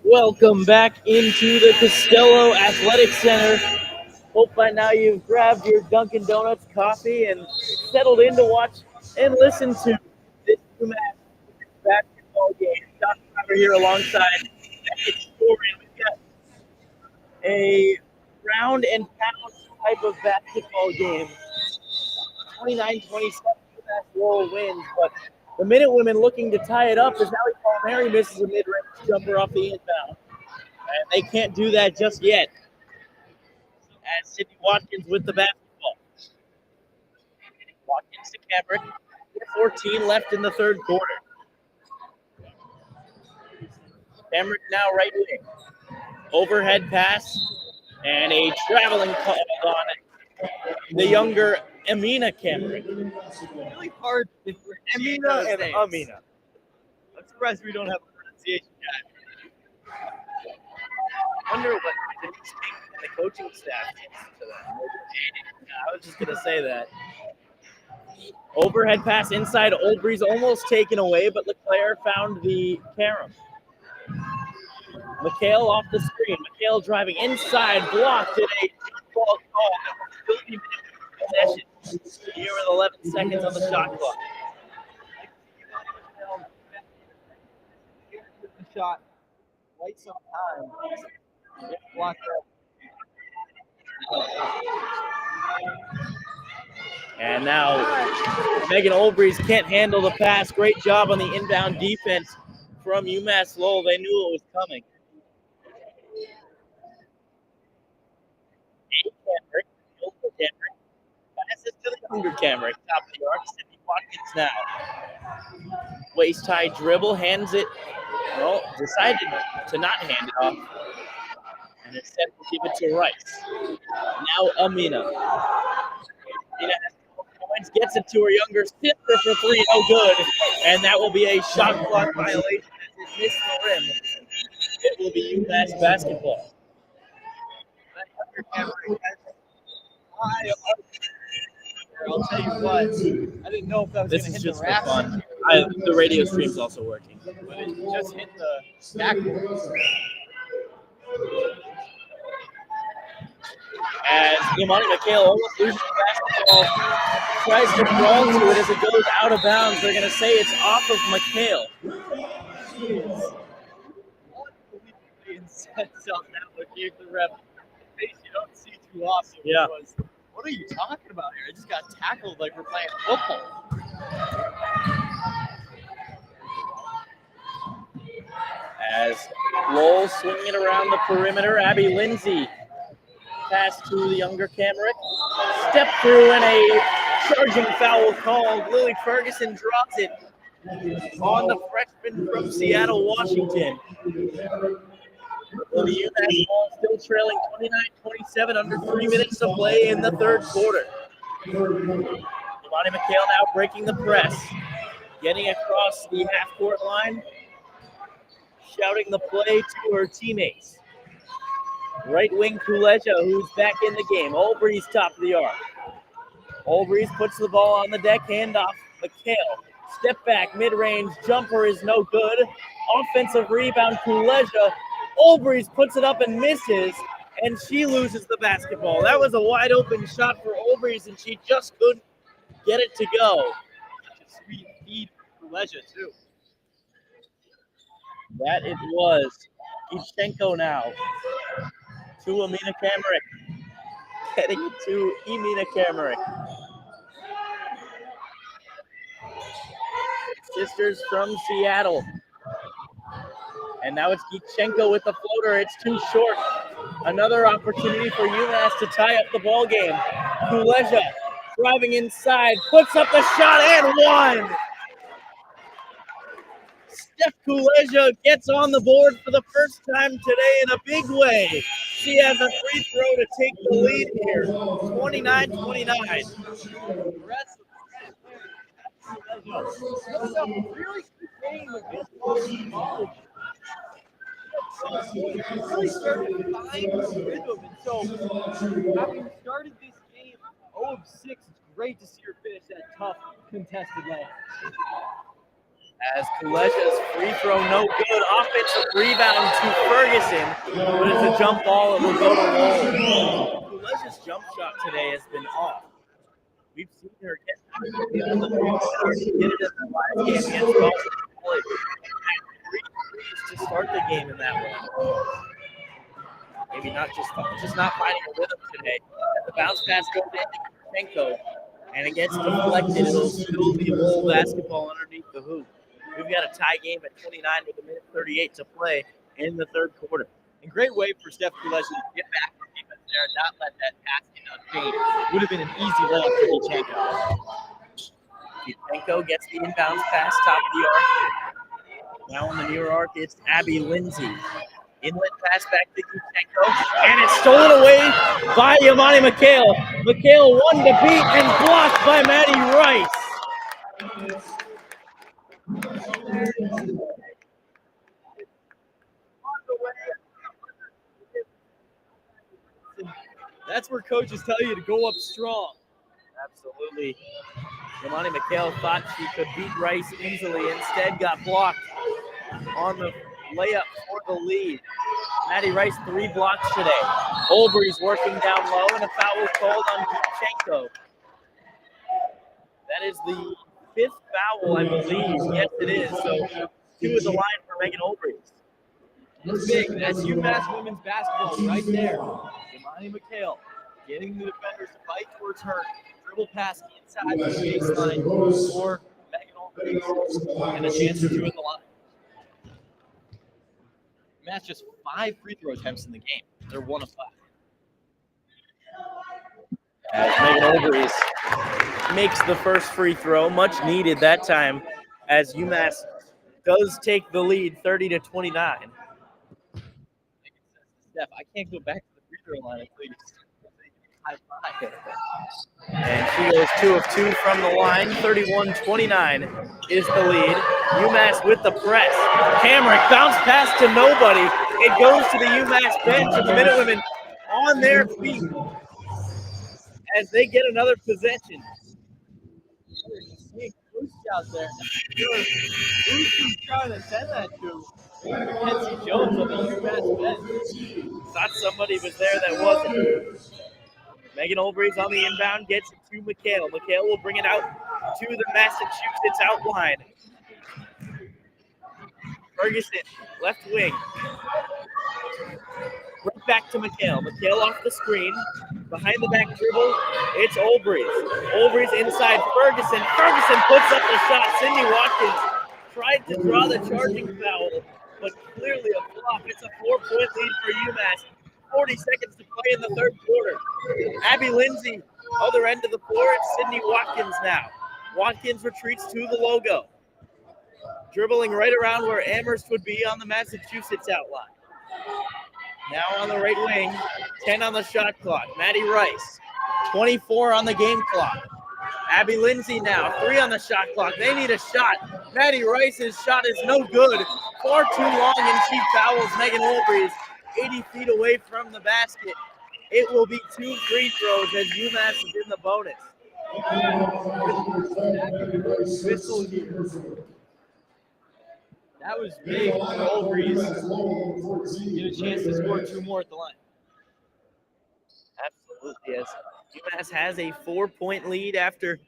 Welcome back into the Costello Athletic Center. Hope by now you've grabbed your Dunkin' Donuts coffee and settled in to watch and listen to this UMass basketball game. John Trevor here alongside Becky Story. We've got a round and pound type of basketball game. 29-27 UMass Lowell wins, but the Minute Women looking to tie it up as Allie Palmieri misses a mid-range jumper off the inbound. And they can't do that just yet. As Sydney Watkins with the basketball. Watkins to Cambrick. 14 left in the third quarter. Cambrick now right wing. Overhead pass and a traveling call on the younger Amina Cambrick. Really hard to Amina and Amina. I'm surprised we don't have a pronunciation guy. I wonder what Denise King and the coaching staff thinks to that. I was just going to say that. Overhead pass inside. Olbrey's almost taken away, but Leclerc found the carom. McHale off the screen. McHale driving inside, blocked in a ball call. Possession. Here with 11 seconds on the shot clock. The shot. Quite some time. Blocked up. And now Megan Olbrys can't handle the pass. Great job on the inbound defense from UMass Lowell. They knew it was coming. Passes to the younger Cambrick. Top of the arc. Sydney Watkins now. Waist high dribble. Hands it. Well, decided to not hand it off. And instead will give it to Rice. Now Amina. Amina has points, gets it to her younger sister for three, no good. And that will be a shot clock violation as it missed the rim. It will be UMass basketball. I'll tell you what, I didn't know if that was This going is to hit just the for rack. fun. The radio stream's also working. But it just hit the backboard. As Imani McHale almost loses the basketball, tries to crawl to it as it goes out of bounds. They're going to say it's off of McHale. That would give the ref a face you don't see too often. Yeah. Was, what are you talking about here? I just got tackled like we're playing football. As Lowell swinging it around the perimeter, Abby Lindsay pass to the younger Cambrick. Step through and a charging foul called. Lily Ferguson drops it on the freshman from Seattle, Washington. Well, the UMass ball still trailing 29-27, under 3 minutes to play in the third quarter. Imani McHale now breaking the press, getting across the half-court line, shouting the play to her teammates. Right wing Kuleja, who's back in the game. Olbrys top of the arc. Olbrys puts the ball on the deck, handoff. McHale. Step back, mid-range jumper is no good. Offensive rebound, Kuleja. Olbrys puts it up and misses. and she loses the basketball. That was a wide open shot for Olbreys, and she just couldn't get it to go. Sweet feed for Leja, too. That it was. Ivchenko now to Amina Kamerick. Getting it to Emina Kamerick. Sisters from Seattle. And now it's Ivchenko with the floater. It's too short. Another opportunity for UMass to tie up the ball game. Kuleja driving inside, puts up the shot and one. Steph Kuleja gets on the board for the first time today in a big way. She has a free throw to take the lead here, 29-29. Really good game against college. Really started to find the rhythm, and so having started this game 0 of 6, it's great to see her finish that tough contested lane. As Kuleja's free throw no good, offensive rebound to Ferguson, but it's a jump ball. It will go to Lowell. Kuleja's jump shot today has been off. We've seen her get it in the last game against Boston College. Three threes to start the game in that one. Maybe not just not finding a rhythm today. The bounce pass goes into Ivchenko, and it gets deflected. It'll still be Lowell basketball underneath the hoop. We've got a tie game at 29 with a minute 38 to play in the third quarter. And great way for Steph Kuleja to get back to defense there and not let that pass get unpaid. Would have been an easy layup for Ivchenko. Ivchenko gets the inbounds pass, top of the arc. Now on the near arc, it's Abby Lindsay. Inlet pass back to Ivchenko, and it's stolen away by Yamani McHale. McHale one to beat and blocked by Maddie Rice. That's where coaches tell you to go up strong. Absolutely. Yamani McHale thought she could beat Rice easily. Instead, got blocked on the layup for the lead. Maddie Rice 3 blocks today. Olbrey's working down low, and a foul called on Ivchenko. That is the 5th foul, I believe. Yes, it is. So 2 is the line for Megan Olbrey's. That's big. That's UMass women's basketball right there. Imani McHale getting the defenders to fight towards her. Dribble pass inside the baseline for Megan Olbrey. And a chance for 2 in the line. That's just 5 free throw attempts in the game. They're 1 of 5. As Megan Olbrey's makes the first free throw, much needed that time, as UMass does take the lead 30-29. Steph, I can't go back to the free throw line until you high five. And she goes 2 of 2 from the line. 31-29 is the lead. UMass with the press. Kamerick bounce pass to nobody. It goes to the UMass bench, and the Minutewomen on their feet as they get another possession. Out there. Who's trying to send that to? Mackenzie Jones on the UMass bench. Thought somebody was there that wasn't. Megan Olbrey's on the inbound, gets it to McHale. McHale will bring it out to the Massachusetts outline. Ferguson, left wing. Right back to McHale. McHale off the screen. Behind the back dribble, it's Olbrey's. Olbrey's inside Ferguson. Ferguson puts up the shot. Sydney Watkins tried to draw the charging foul, but clearly a flop. It's a 4-point lead for UMass. 40 seconds to play in the third quarter. Abby Lindsay, other end of the floor. It's Sydney Watkins now. Watkins retreats to the logo. Dribbling right around where Amherst would be on the Massachusetts outline. Now on the right wing, 10 on the shot clock. Maddie Rice, 24 on the game clock. Abby Lindsay now, 3 on the shot clock. They need a shot. Maddie Rice's shot is no good. Far too long, and she fouls Megan Olbrey's 80 feet away from the basket. It will be 2 free throws as UMass is in the bonus. Whistle here. That was big for Olbrey's. Get a chance to score 2 more at the line. Yes. UMass has a 4-point lead after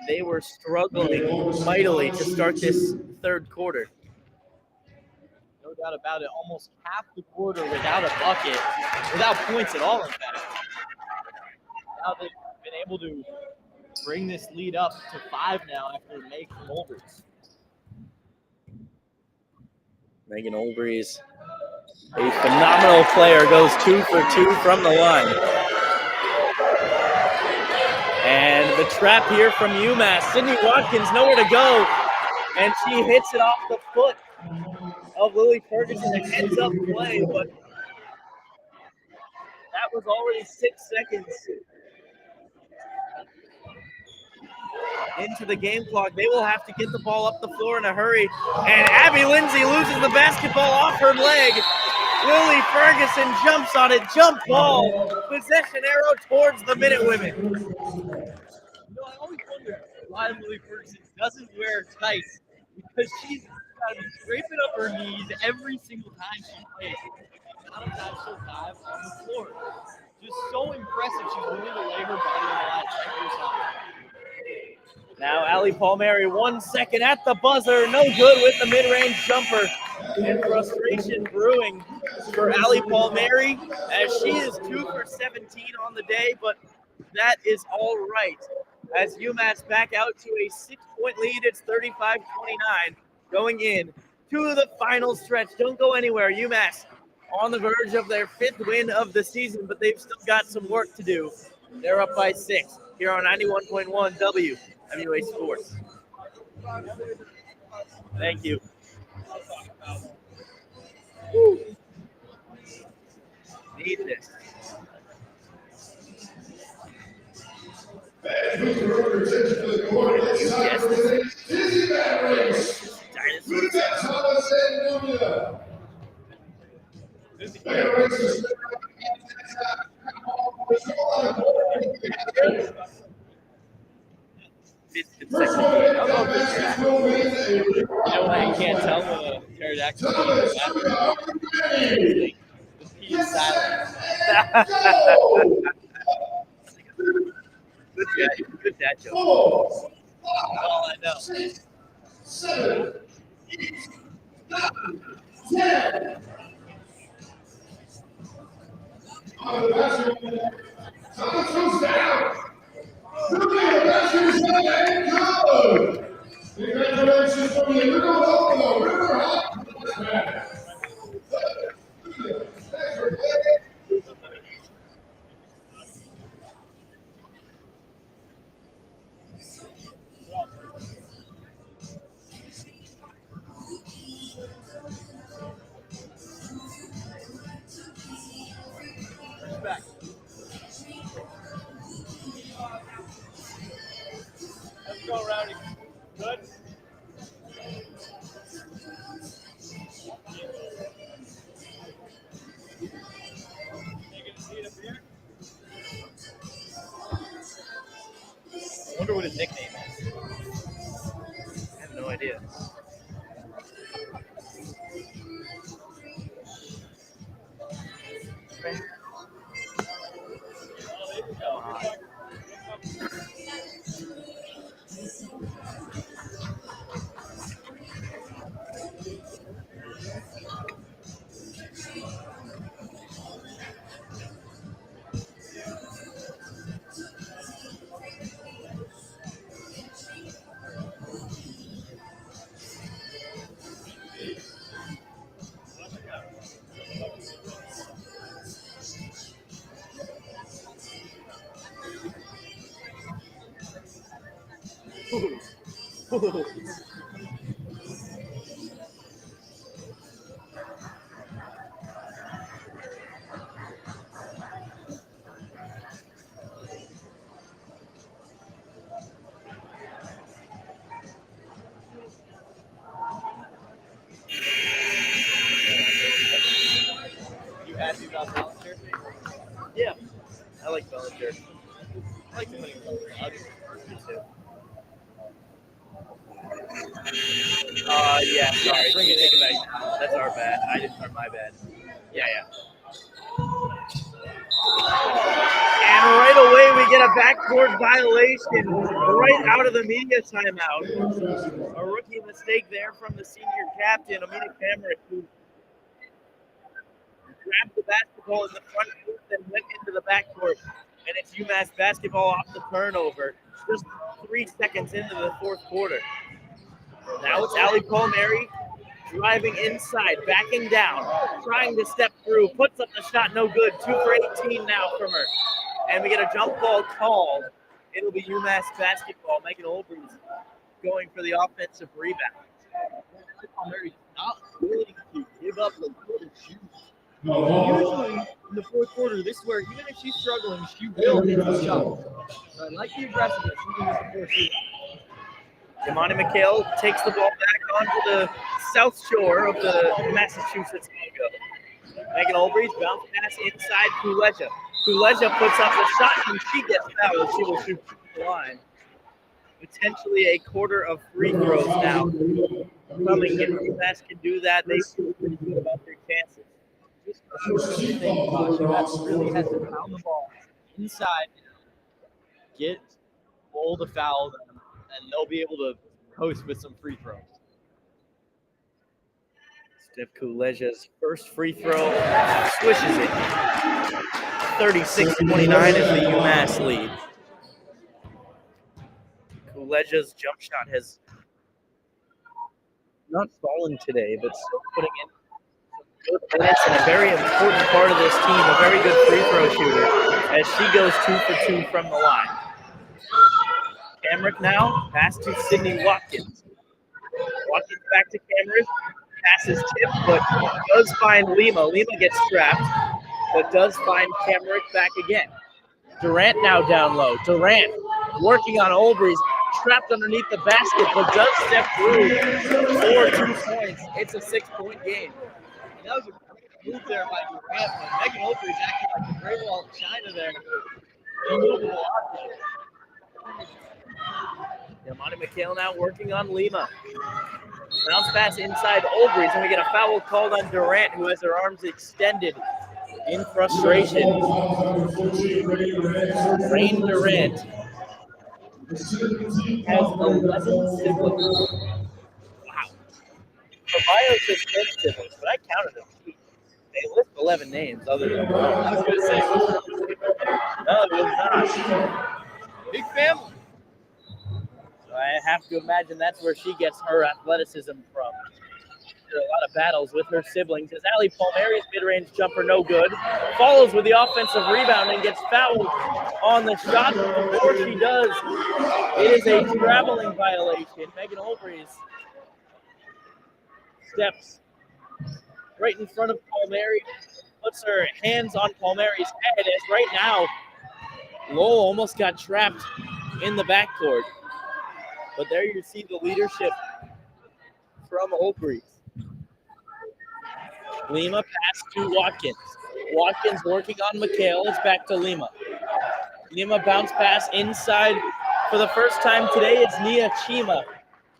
they were struggling mightily to start this third quarter. No doubt about it. Almost half the quarter without a bucket, without points at all, in fact. Now they've been able to bring this lead up to 5 now after Meg Mulberry's. Megan Olbrys, a phenomenal player, goes 2 for 2 from the line. And the trap here from UMass. Sydney Watkins nowhere to go, and she hits it off the foot of Lily Ferguson. A heads-up play, but that was already 6 seconds into the game clock. They will have to get the ball up the floor in a hurry. And Abby Lindsay loses the basketball off her leg. Lily Ferguson jumps on it. Jump ball. Possession arrow towards the Minute Women. I always wonder why Lily Ferguson doesn't wear tights, because she's got to be scraping up her knees every single time she plays. The amount of times she'll dive on the floor. Just so impressive. She's willing to lay her body on the line every time. Now Allie Palmieri, 1 second at the buzzer. No good with the mid-range jumper. And frustration brewing for Allie Palmieri as she is 2 for 17 on the day, but that is all right. As UMass back out to a 6-point lead, it's 35-29 going in to the final stretch. Don't go anywhere. UMass on the verge of their 5th win of the season, but they've still got some work to do. They're up by 6 here on 91.1 WMUA Sports. Thank you. Woo. Need this. Yes, You know why you can't tell when a pterodactyl is the P is silent. Good dad joke. All I know. 7, 8, 9, 10. On the basket. Thomas goes down. Julia, basket is up and good. Congratulations from the River Lowell, River Hot. Thanks for playing. Respect. Let's go, Rowdy. Good. Taking a seat up here. I wonder what his nickname is. I have no idea. Oh, there we go. You happy about Bellinger? Yeah, I like Bellinger. I like the winning Bellinger. Me too. Yeah, sorry. Bring it in. That's our bad. My bad. Yeah. And right away, we get a backcourt violation right out of the media timeout. A rookie mistake there from the senior captain, Amina Kamrick, who grabbed the basketball in the front court and went into the backcourt. And it's UMass basketball off the turnover, just 3 seconds into the fourth quarter. Now it's Allie Palmieri driving inside, backing down, trying to step through, puts up the shot, no good. 2 for 18 now from her. And we get a jump ball called. It'll be UMass basketball. Megan Olbrey's going for the offensive rebound. Palmieri's not willing to give up the good shoot. Usually in the fourth quarter, this is where even if she's struggling, she will hit the shot. So I like the aggressiveness even with the fourth shooter. Imani McHale takes the ball back onto the south shore of the Massachusetts logo. Megan Olbrey's bounce pass inside Kuleja. Kuleja puts up the shot and she gets fouled. She will shoot the line. Potentially a quarter of free throws now coming. If UMass can do that, they feel pretty good about their chances. Just the thing, UMass really has to pound the ball inside, get Lowell to foul them, and they'll be able to coast with some free throws. Steph Kuleja's first free throw swishes it. 36-29 is the UMass lead. Kuleja's jump shot has not fallen today, but still putting in some good minutes and a very important part of this team, a very good free throw shooter, as she goes 2 for 2 from the line. Kamrick now, pass to Sydney Watkins. Watkins back to Kamrick. Pass is tipped, but does find Lima. Lima gets trapped, but does find Kamrick back again. Durant now down low. Durant working on Olbrey's, trapped underneath the basket, but does step through for 2 points. It's a 6-point game. And that was a great move there by Durant, but Megan Olbrey's acting like the Great Wall of China there. Imani McHale now working on Lima. Bounce pass inside Olbrey's, and we get a foul called on Durant, who has her arms extended in frustration. Rain Durant has 11 siblings. Wow. For bio says 10 siblings, but I counted them. They list 11 names other than one. I was going to say, no, it was not. Big family. So I have to imagine that's where she gets her athleticism from. There are a lot of battles with her siblings. As Allie Palmieri's mid-range jumper no good. Follows with the offensive rebound and gets fouled on the shot. Before she does, it is a traveling violation. Megan Olbrey's steps right in front of Palmieri, puts her hands on Palmieri's head, as right now Lowell almost got trapped in the backcourt. But there you see the leadership from Olbrey. Lima pass to Watkins. Watkins working on McHale. It's back to Lima. Lima bounce pass inside. For the first time today, it's Nia Chima.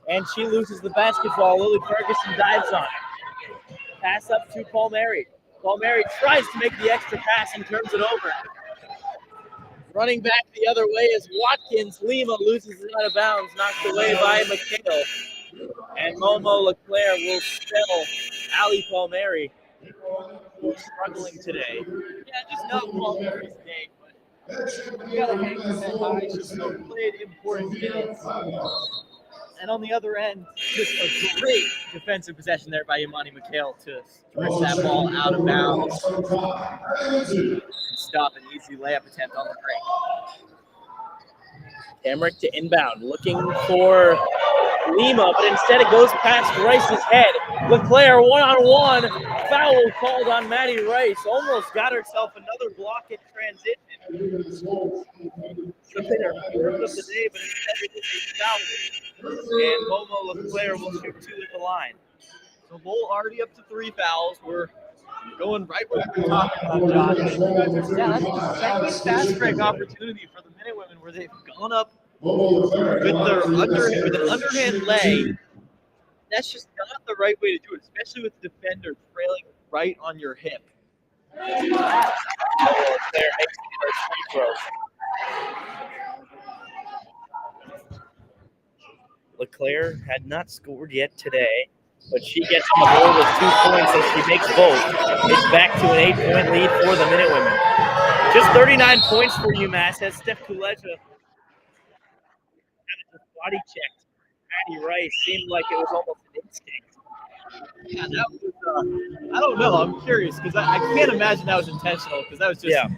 And she loses the basketball. Lily Ferguson dives on it. Pass up to Palmieri. Palmieri tries to make the extra pass and turns it over. Running back the other way is Watkins. Lima loses it out of bounds, knocked away by McHale. And Momo Leclerc will spell Allie Palmieri, who's struggling today. Yeah, just not Palmieri's day, but you got to hang your head high. She still played important minutes. And on the other end, just a great defensive possession there by Imani McHale to stretch that ball out of bounds and stop an easy layup attempt on the break. Kamrick to inbound, looking for Lima, but instead it goes past Rice's head. Leclerc one-on-one, foul called on Maddie Rice. Almost got herself another block in transition. Should have been her first of the day, but instead it was a foul. And Momo Leclerc will shoot 2 at the line. So Lowell already up to 3 fouls. We're going right where we were talking about, Josh. Yeah, that's the second fast break opportunity for the Minutewomen where they've gone up with an underhand lay. That's just not the right way to do it, especially with the defender trailing right on your hip. LeClaire makes those free throws. LeClaire had not scored yet today, but she gets on the board with 2 points as she makes both. It's back to an 8-point lead for the Minutewomen. Just 39 points for UMass as Steph Kuleja body checked Maddie Rice. Seemed like it was almost an instinct. Yeah, that was, I don't know. I'm curious because I can't imagine that was intentional because that was just an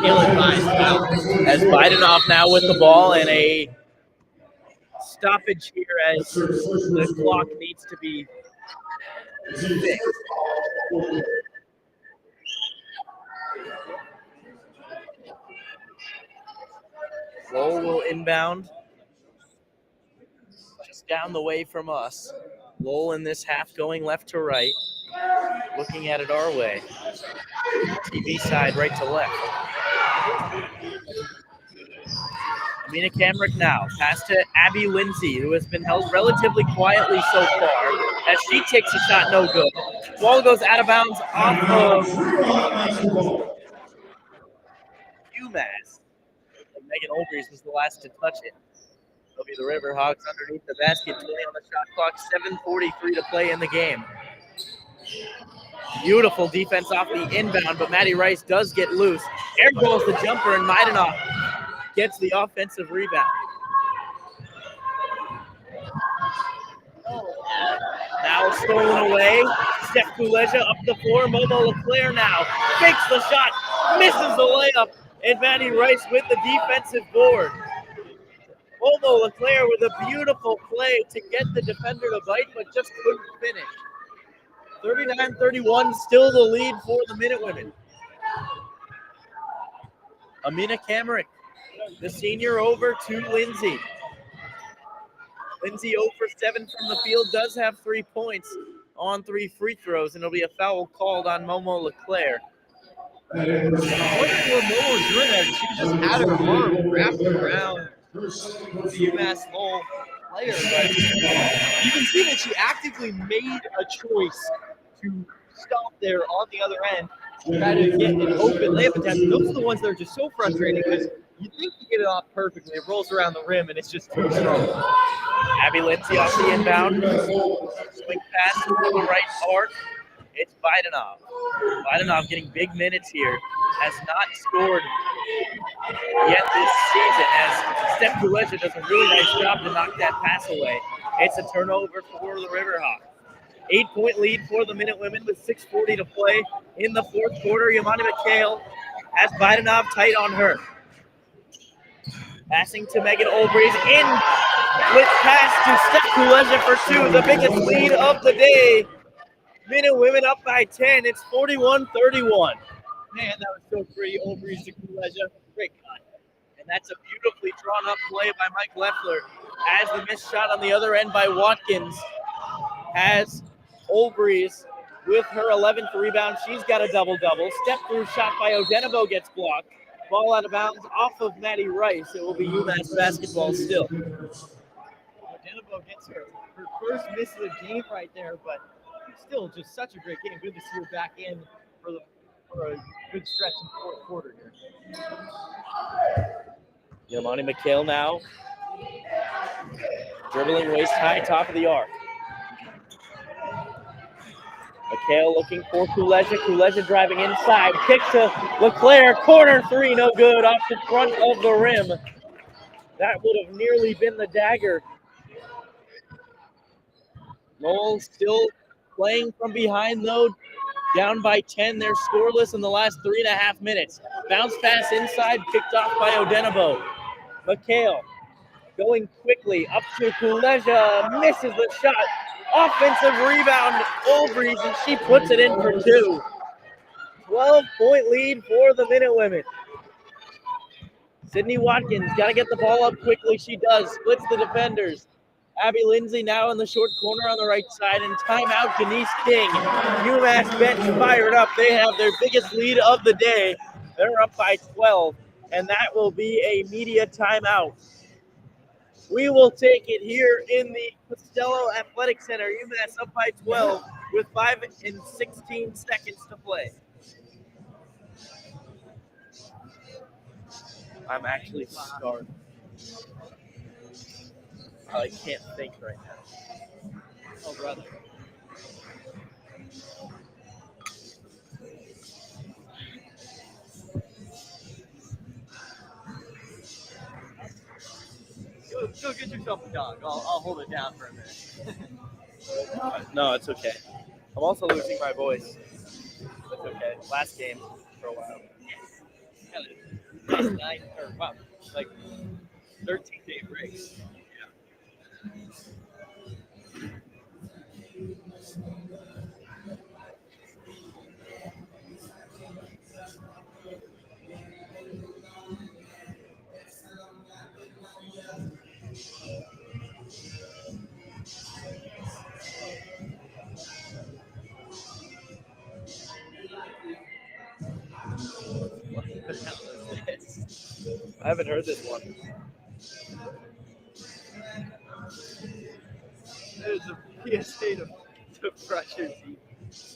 ill-advised foul. As Bidenoff now with the ball and a stoppage here as the clock needs to be fixed. Lowell will inbound just down the way from us. Lowell in this half going left to right, looking at it our way. TV side right to left. Amina Camrick now. Pass to Abby Lindsay, who has been held relatively quietly so far. As she takes a shot, no good. Ball goes out of bounds off of UMass. Megan Olbrys was the last to touch it. It'll be the Riverhawks underneath the basket, 20 on the shot clock, 7:43 to play in the game. Beautiful defense off the inbound, but Maddie Rice does get loose. Airballs the jumper, and Maidenov gets the offensive rebound. Now stolen away. Steph Kuleja up the floor. Momo LeClaire now fakes the shot, misses the layup, and Maddie Rice with the defensive board. Momo LeClaire with a beautiful play to get the defender to bite, but just couldn't finish. 39-31, still the lead for the Minutewomen. Amina Camrick, the senior, over to Lindsay. Lindsay 0 for 7 from the field, does have 3 points on 3 free throws, and it'll be a foul called on Momo LeClaire. What Momo was doing there, she just had her arm wrapped around the UMass Lowell player, but you can see that she actively made a choice to stop there on the other end, try to get an open layup attempt. Those are the ones that are just so frustrating because you think you get it off perfectly, it rolls around the rim, and it's just too strong. Abby Lindsay off the inbound. Swing pass to the right arc. It's Bidenoff. Bidenoff getting big minutes here. Has not scored yet this season as Steph Kuleja does a really nice job to knock that pass away. It's a turnover for the Riverhawks. 8-point lead for the Minutewomen with 6:40 to play in the fourth quarter. Yamani McHale has Bidenoff tight on her. Passing to Megan Olbrys in with pass to Steph Kuleja for 2, the biggest lead of the day. Minutewomen up by 10. It's 41-31. Man, that was so pretty. Olbrys to Kuleja. Great cut. And that's a beautifully drawn up play by Mike Leffler. As the missed shot on the other end by Watkins has Olbrys with her 11th rebound. She's got a double-double. Step through shot by Odenabo gets blocked. Ball out of bounds off of Maddie Rice. It will be UMass basketball still. Odenabo gets her first miss of the game right there, but still just such a great game. Good to see her back in for a good stretch in the fourth quarter here. Yamani McHale now. Dribbling waist high, top of the arc. McHale looking for Kuleja. Kuleja driving inside. Kick to LeClaire. Corner 3, no good. Off the front of the rim. That would have nearly been the dagger. Lowell still playing from behind, though. Down by 10. They're scoreless in the last 3.5 minutes. Bounce pass inside, picked off by Odenabo. McHale going quickly up to Kuleja. Misses the shot. Offensive rebound, Olbrys, and she puts it in for 2. 12-point lead for the Minutewomen. Sydney Watkins got to get the ball up quickly. She does. Splits the defenders. Abby Lindsay now in the short corner on the right side, and timeout, Denise King. UMass bench fired up. They have their biggest lead of the day. They're up by 12, and that will be a media timeout. We will take it here in the Costello Athletic Center. UMass up by 12 with 5 and 16 seconds to play. I'm actually starved. I can't think right now. Oh, brother. Go get yourself a dog. I'll hold it down for a minute. No, it's okay. I'm also losing my voice. That's okay. Last game for a while. 9 or wow, like 13-day break. I haven't heard this one. There's a PSA to brush your teeth.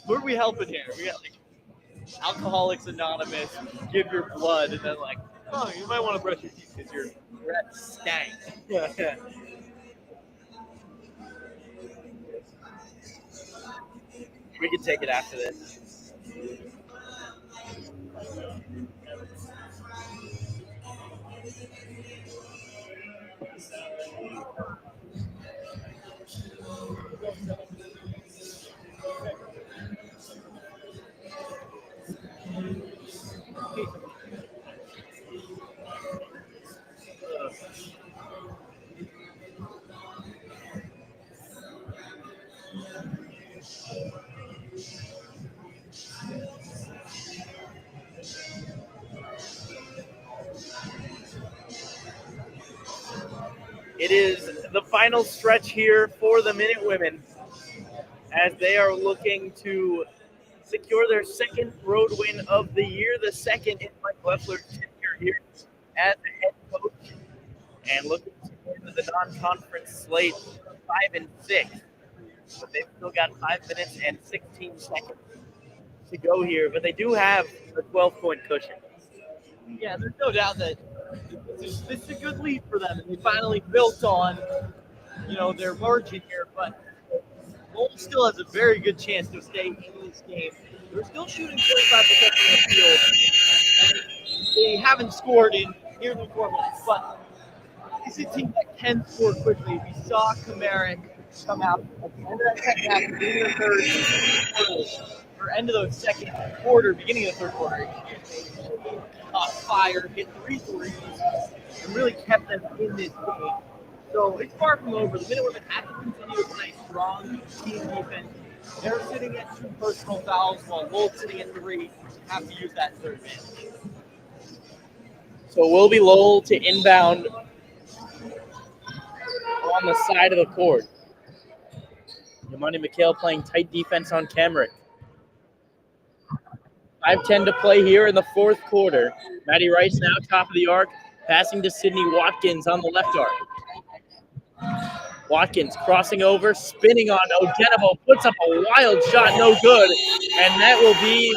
Who are we helping here? We got like Alcoholics Anonymous, give your blood, and then like, oh, you might want to brush your teeth because your breath stank. We can take it after this. It is the final stretch here for the Minute Women as they are looking to secure their second road win of the year, the second in Mike Leffler's tenure here as a head coach, and looking to win the non-conference slate 5-6. But they've still got 5 minutes and 16 seconds to go here, but they do have a 12-point cushion. Yeah, there's no doubt that this is a good lead for them, and they finally built on, their margin here. But Lowell still has a very good chance to stay in this game. They're still shooting 45% from the field, and they haven't scored in nearly 4 minutes. But this is a team that can score quickly. We saw Kamarick come out at the end of that second half, beginning of the third, or end of the second quarter, beginning of the third quarter. Caught fire, hit 3 threes, and really kept them in this game. So it's far from over. The Minute Women have to continue to play strong team defense. They're sitting at 2 personal fouls while Lowell's sitting at 3. Have to use that third advantage. So it will be Lowell to inbound on the side of the court. Yamani McHale playing tight defense on Kamarick. 5:10 to play here in the fourth quarter. Maddie Rice now top of the arc, passing to Sydney Watkins on the left arc. Watkins crossing over, spinning on Odenabo, puts up a wild shot, no good, and that will be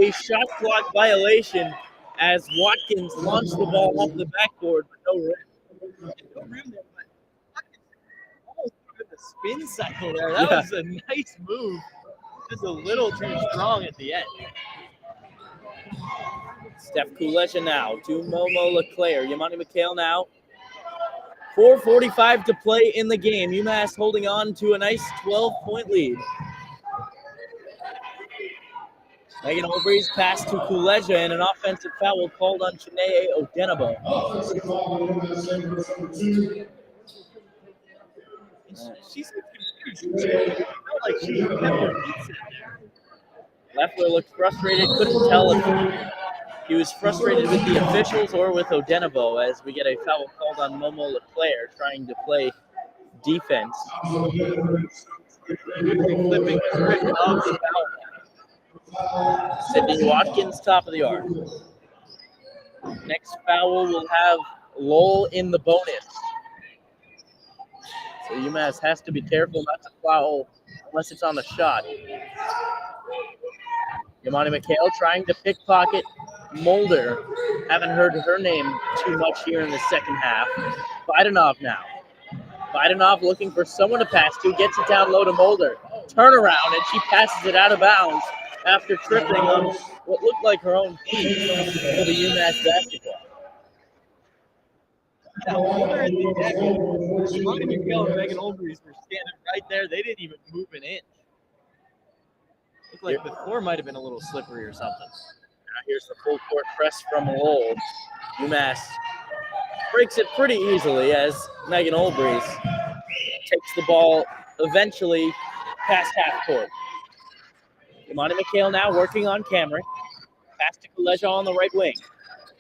a shot clock violation as Watkins launched the ball off the backboard, but no rim. No rim there, but Watkins almost put the spin cycle there. That was a nice move. Just a little too strong at the end. Steph Kuleja now to Momo LeClaire. Yamani McHale now. 4:45 to play in the game. UMass holding on to a nice 12-point lead. Megan Overy's pass to Kuleja and an offensive foul called on Chineye Odenabo. She's confused. She felt like she kept her feet set there. Leffler looked frustrated, couldn't tell if he was frustrated with the officials or with Odenabo as we get a foul called on Momo LeClaire trying to play defense. Flipping the script of the foul. Sydney Watkins, top of the arc. Next foul will have Lowell in the bonus. So UMass has to be careful not to foul unless it's on the shot. Yamani McHale trying to pickpocket Mulder. Haven't heard her name too much here in the second half. Bidenov now. Bidenov looking for someone to pass to, gets it down low to Mulder. Turnaround, and she passes it out of bounds after tripping on what looked like her own feet for the UMass basketball. Yeah, Mulder hit the net. Imani McHale and Megan Olbrys were standing right there. They didn't even move an inch. Looked like the floor might have been a little slippery or something. Now here's the full court press from Lowell. UMass breaks it pretty easily as Megan Olbrys takes the ball eventually past half court. Imani McHale now working on Cameron. Pass to Kuleja on the right wing.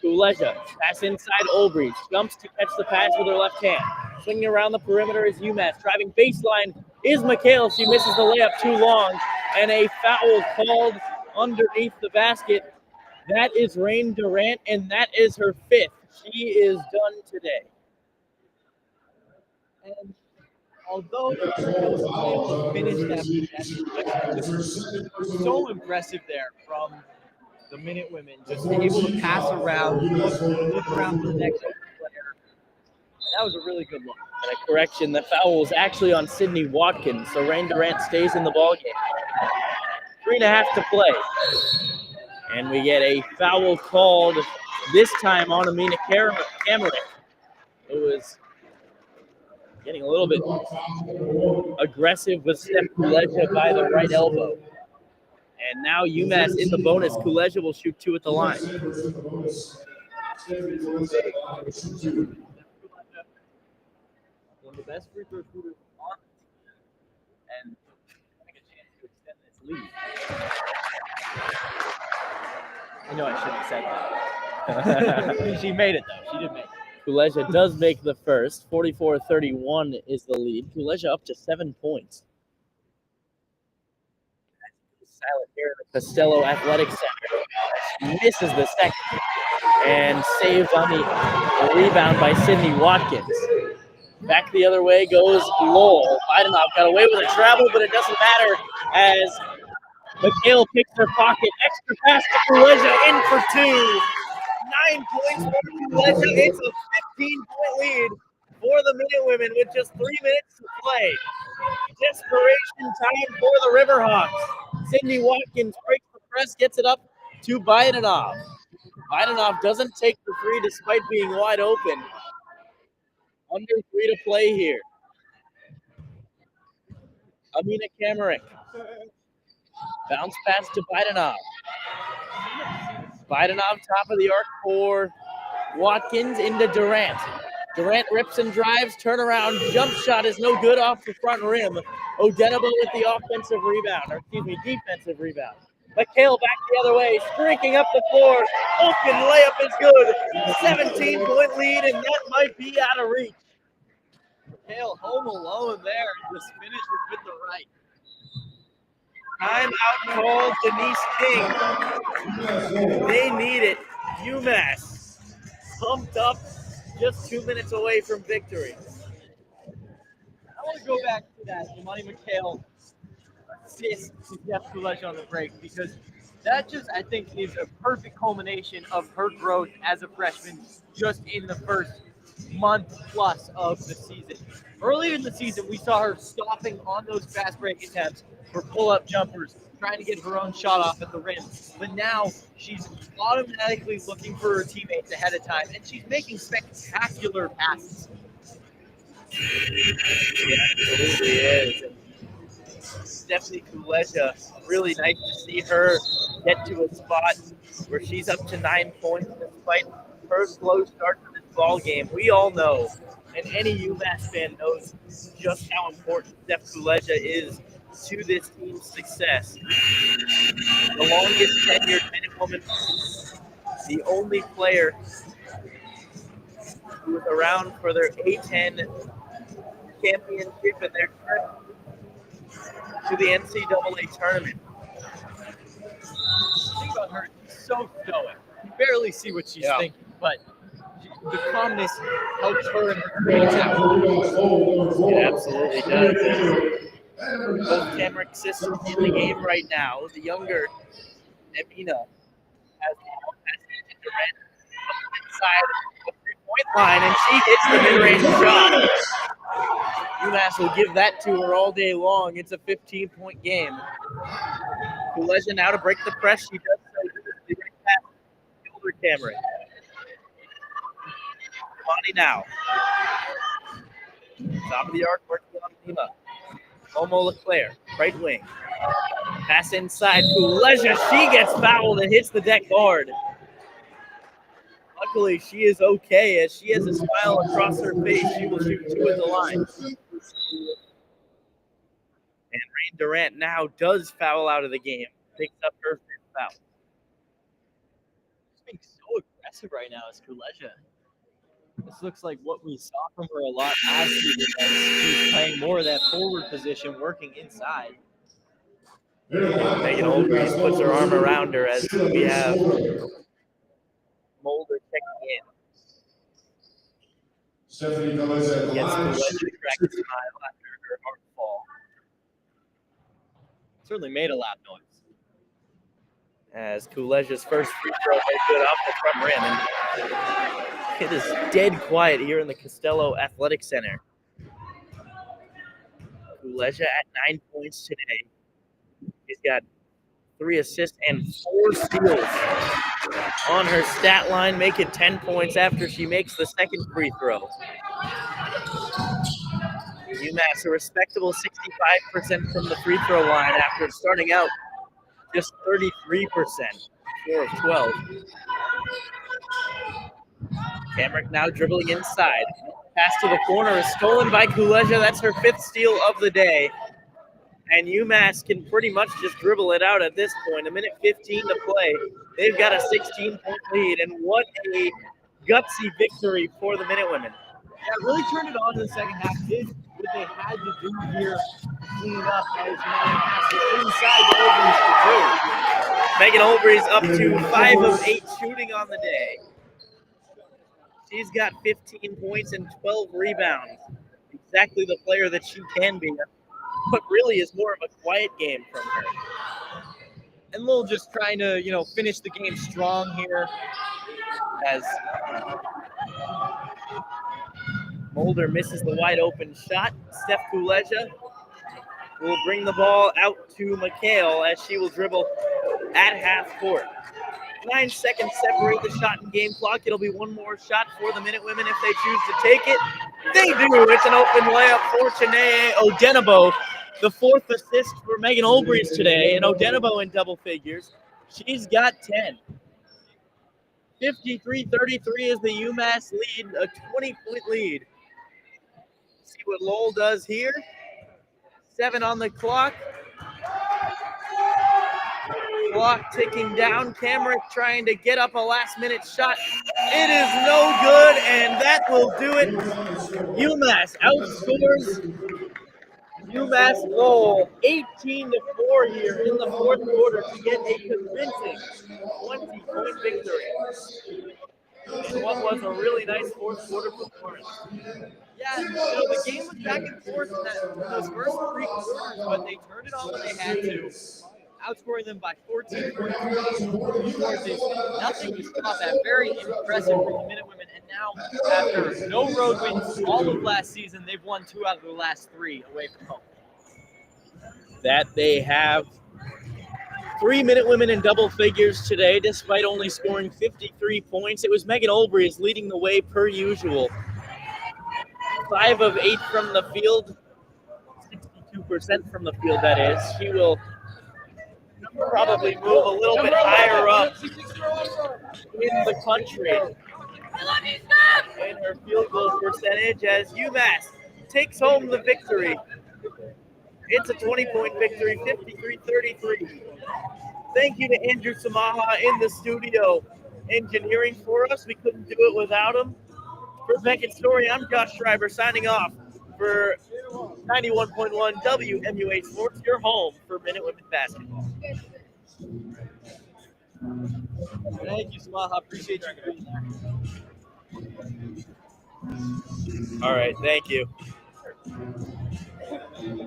Kuleja, pass inside Olbrys. Jumps to catch the pass with her left hand. Swinging around the perimeter is UMass. Driving baseline is McHale. She misses the layup too long. And a foul called underneath the basket. That is Rain Durant, and that is her fifth. She is done today. And although McHale was able to finish that possession, so impressive there from the Minute Women, just able to pass around, look around for the next player. That was a really good look. And a correction, the foul was actually on Sydney Watkins, so Rain Durant stays in the ballgame. 3.5 to play. And we get a foul called this time on Amina Cameron. It was getting a little bit aggressive with Steph Kuleja by the right elbow. And now UMass in the bonus. Kuleja will shoot 2 at the line. One of the best free throw shooters on the team. And having a chance to extend this lead. I know I shouldn't have said that. She made it, though. She did make it. Kuleja does make the first. 44-31 is the lead. Kuleja up to 7 points. Silent here in the Costello Athletic Center. She misses the second and saved on the rebound by Sydney Watkins. Back the other way goes Lowell. Bidenov got away with a travel, but it doesn't matter as McHale picks her pocket. Extra pass to Kuleja, in for 2. 9 points for Kuleja. It's a 15-point lead for the Minute Women with just 3 minutes to play. Desperation time for the Riverhawks. Sydney Watkins breaks the press, gets it up to Bidenov. Bidenov doesn't take the 3 despite being wide open. Under 3 to play here. Amina Kamarick. Bounce pass to Bidenov. Bidenov top of the arc for Watkins into Durant. Durant rips and drives, turnaround, jump shot is no good off the front rim. Odenabo with the defensive rebound. McHale back the other way, streaking up the floor. Open layup is good. 17-point lead, and that might be out of reach. McHale home alone there and just finishes with the right. Timeout called Denise King. They need it. UMass pumped up, just 2 minutes away from victory. I want to go back to that Imani McHale assist to Steph Kuleja on the break, because that just, I think, is a perfect culmination of her growth as a freshman just in the first month plus of the season. Earlier in the season, we saw her stopping on those fast break attempts for pull-up jumpers, trying to get her own shot off at the rim. But now she's automatically looking for her teammates ahead of time, and she's making spectacular passes. Yeah, absolutely is. Stephanie Kuleja, really nice to see her get to a spot where she's up to 9 points despite her slow start to this ball game. We all know, and any UMass fan knows just how important Steph Kuleja is to this team's success. The longest tenured Minute Woman, the only player who was around for their A10 championship and their trip to the NCAA tournament. Think about her, she's so stoic. You barely see what she's thinking, but the calmness helps her in her teammates out. It absolutely does. Both Kamarick sisters in the game right now. The younger Amina has the pass to Durant. inside the 3-point line, and she hits the mid-range shot. UMass will give that to her all day long. It's a 15-point game. Kuleja now to break the press. She does so beautifully right past the older Cameron. Bonnie now. Top of the arc, working on Lima. Momo Leclerc, right wing. Pass inside. Kuleja, she gets fouled and hits the deck hard. Luckily, she is okay as she has a smile across her face. She will shoot 2 at the line. And Rain Durant now does foul out of the game. Picks up her 5th foul. She's being so aggressive right now as Kuleja. This looks like what we saw from her a lot last season. She's playing more of that forward position, working inside. Megan Olbrys puts her arm around her as we have Mulder checking in. Gets Kuleja to crack a smile after her hard fall. Certainly made a loud noise. As Kuleja's first free throw is good off the front rim. And it is dead quiet here in the Costello Athletic Center. Kuleja at 9 points today. He's got 3 assists and 4 steals on her stat line, making 10 points after she makes the second free throw. UMass a respectable 65% from the free throw line after starting out just 33%, 4 of 12. Kamrick now dribbling inside. Pass to the corner is stolen by Kuleja. That's her 5th steal of the day. And UMass can pretty much just dribble it out at this point. 1:15 to play. They've got a 16-point lead, and what a gutsy victory for the Minutewomen. Yeah, really turned it on in the second half. Did what they had to do here to clean it up. That was Megan Olbrys up to 5 of 8 shooting on the day. She's got 15 points and 12 rebounds. Exactly the player that she can be. But really is more of a quiet game from her. And Lowell just trying to, finish the game strong here as Mulder misses the wide open shot. Steph Kuleja will bring the ball out to McHale as she will dribble at half court. 9 seconds separate the shot and game clock. It'll be one more shot for the Minutewomen if they choose to take it. They do. It's an open layup for Chineye Odenabo. The 4th assist for Megan Olbrys today, and Odenabo in double figures. She's got 10. 53-33 is the UMass lead, a 20-point lead. See what Lowell does here. 7 on the clock. Clock ticking down. Kamrick trying to get up a last-minute shot. It is no good, and that will do it. UMass outscores UMass Lowell 18-4 here in the 4th quarter to get a convincing 20-point victory. And what was a really nice 4th quarter performance. Yeah, the game was back and forth in those first 3 quarters, but they turned it on when they had to. Outscoring them by 14 points. Nothing to stop that. Very impressive for the Minutewomen. And now, after no road wins all of last season, they've won 2 out of the last 3 away from home. That they have 3 Minutewomen in double figures today, despite only scoring 53 points. It was Megan Olbrys leading the way per usual. 5 of 8 from the field, 62% from the field, that is. She will probably move a little bit higher up in the country in her field goal percentage as UMass takes home the victory. It's a 20-point victory, 53-33. Thank you to Andrew Samaha in the studio engineering for us. We couldn't do it without him. For Beckett Story, I'm Josh Schreiber signing off for 91.1 WMUH Sports, your home for Minutewomen basketball. Thank you, Samaha. Appreciate you doing that. All right, thank you.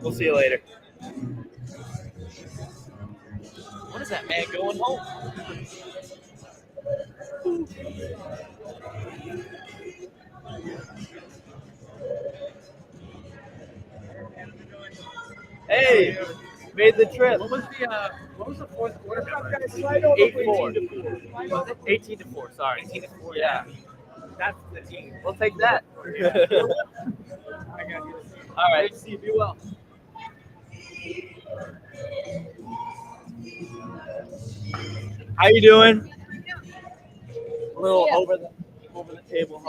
We'll see you later. What is that man going home? Hey, made the trip. What was the fourth quarter? 8-4. 18-4. Sorry. 18-4. Yeah, That's the team. we'll take that. I got you. All right. Great to see you. Be well. How you doing? A little over the table.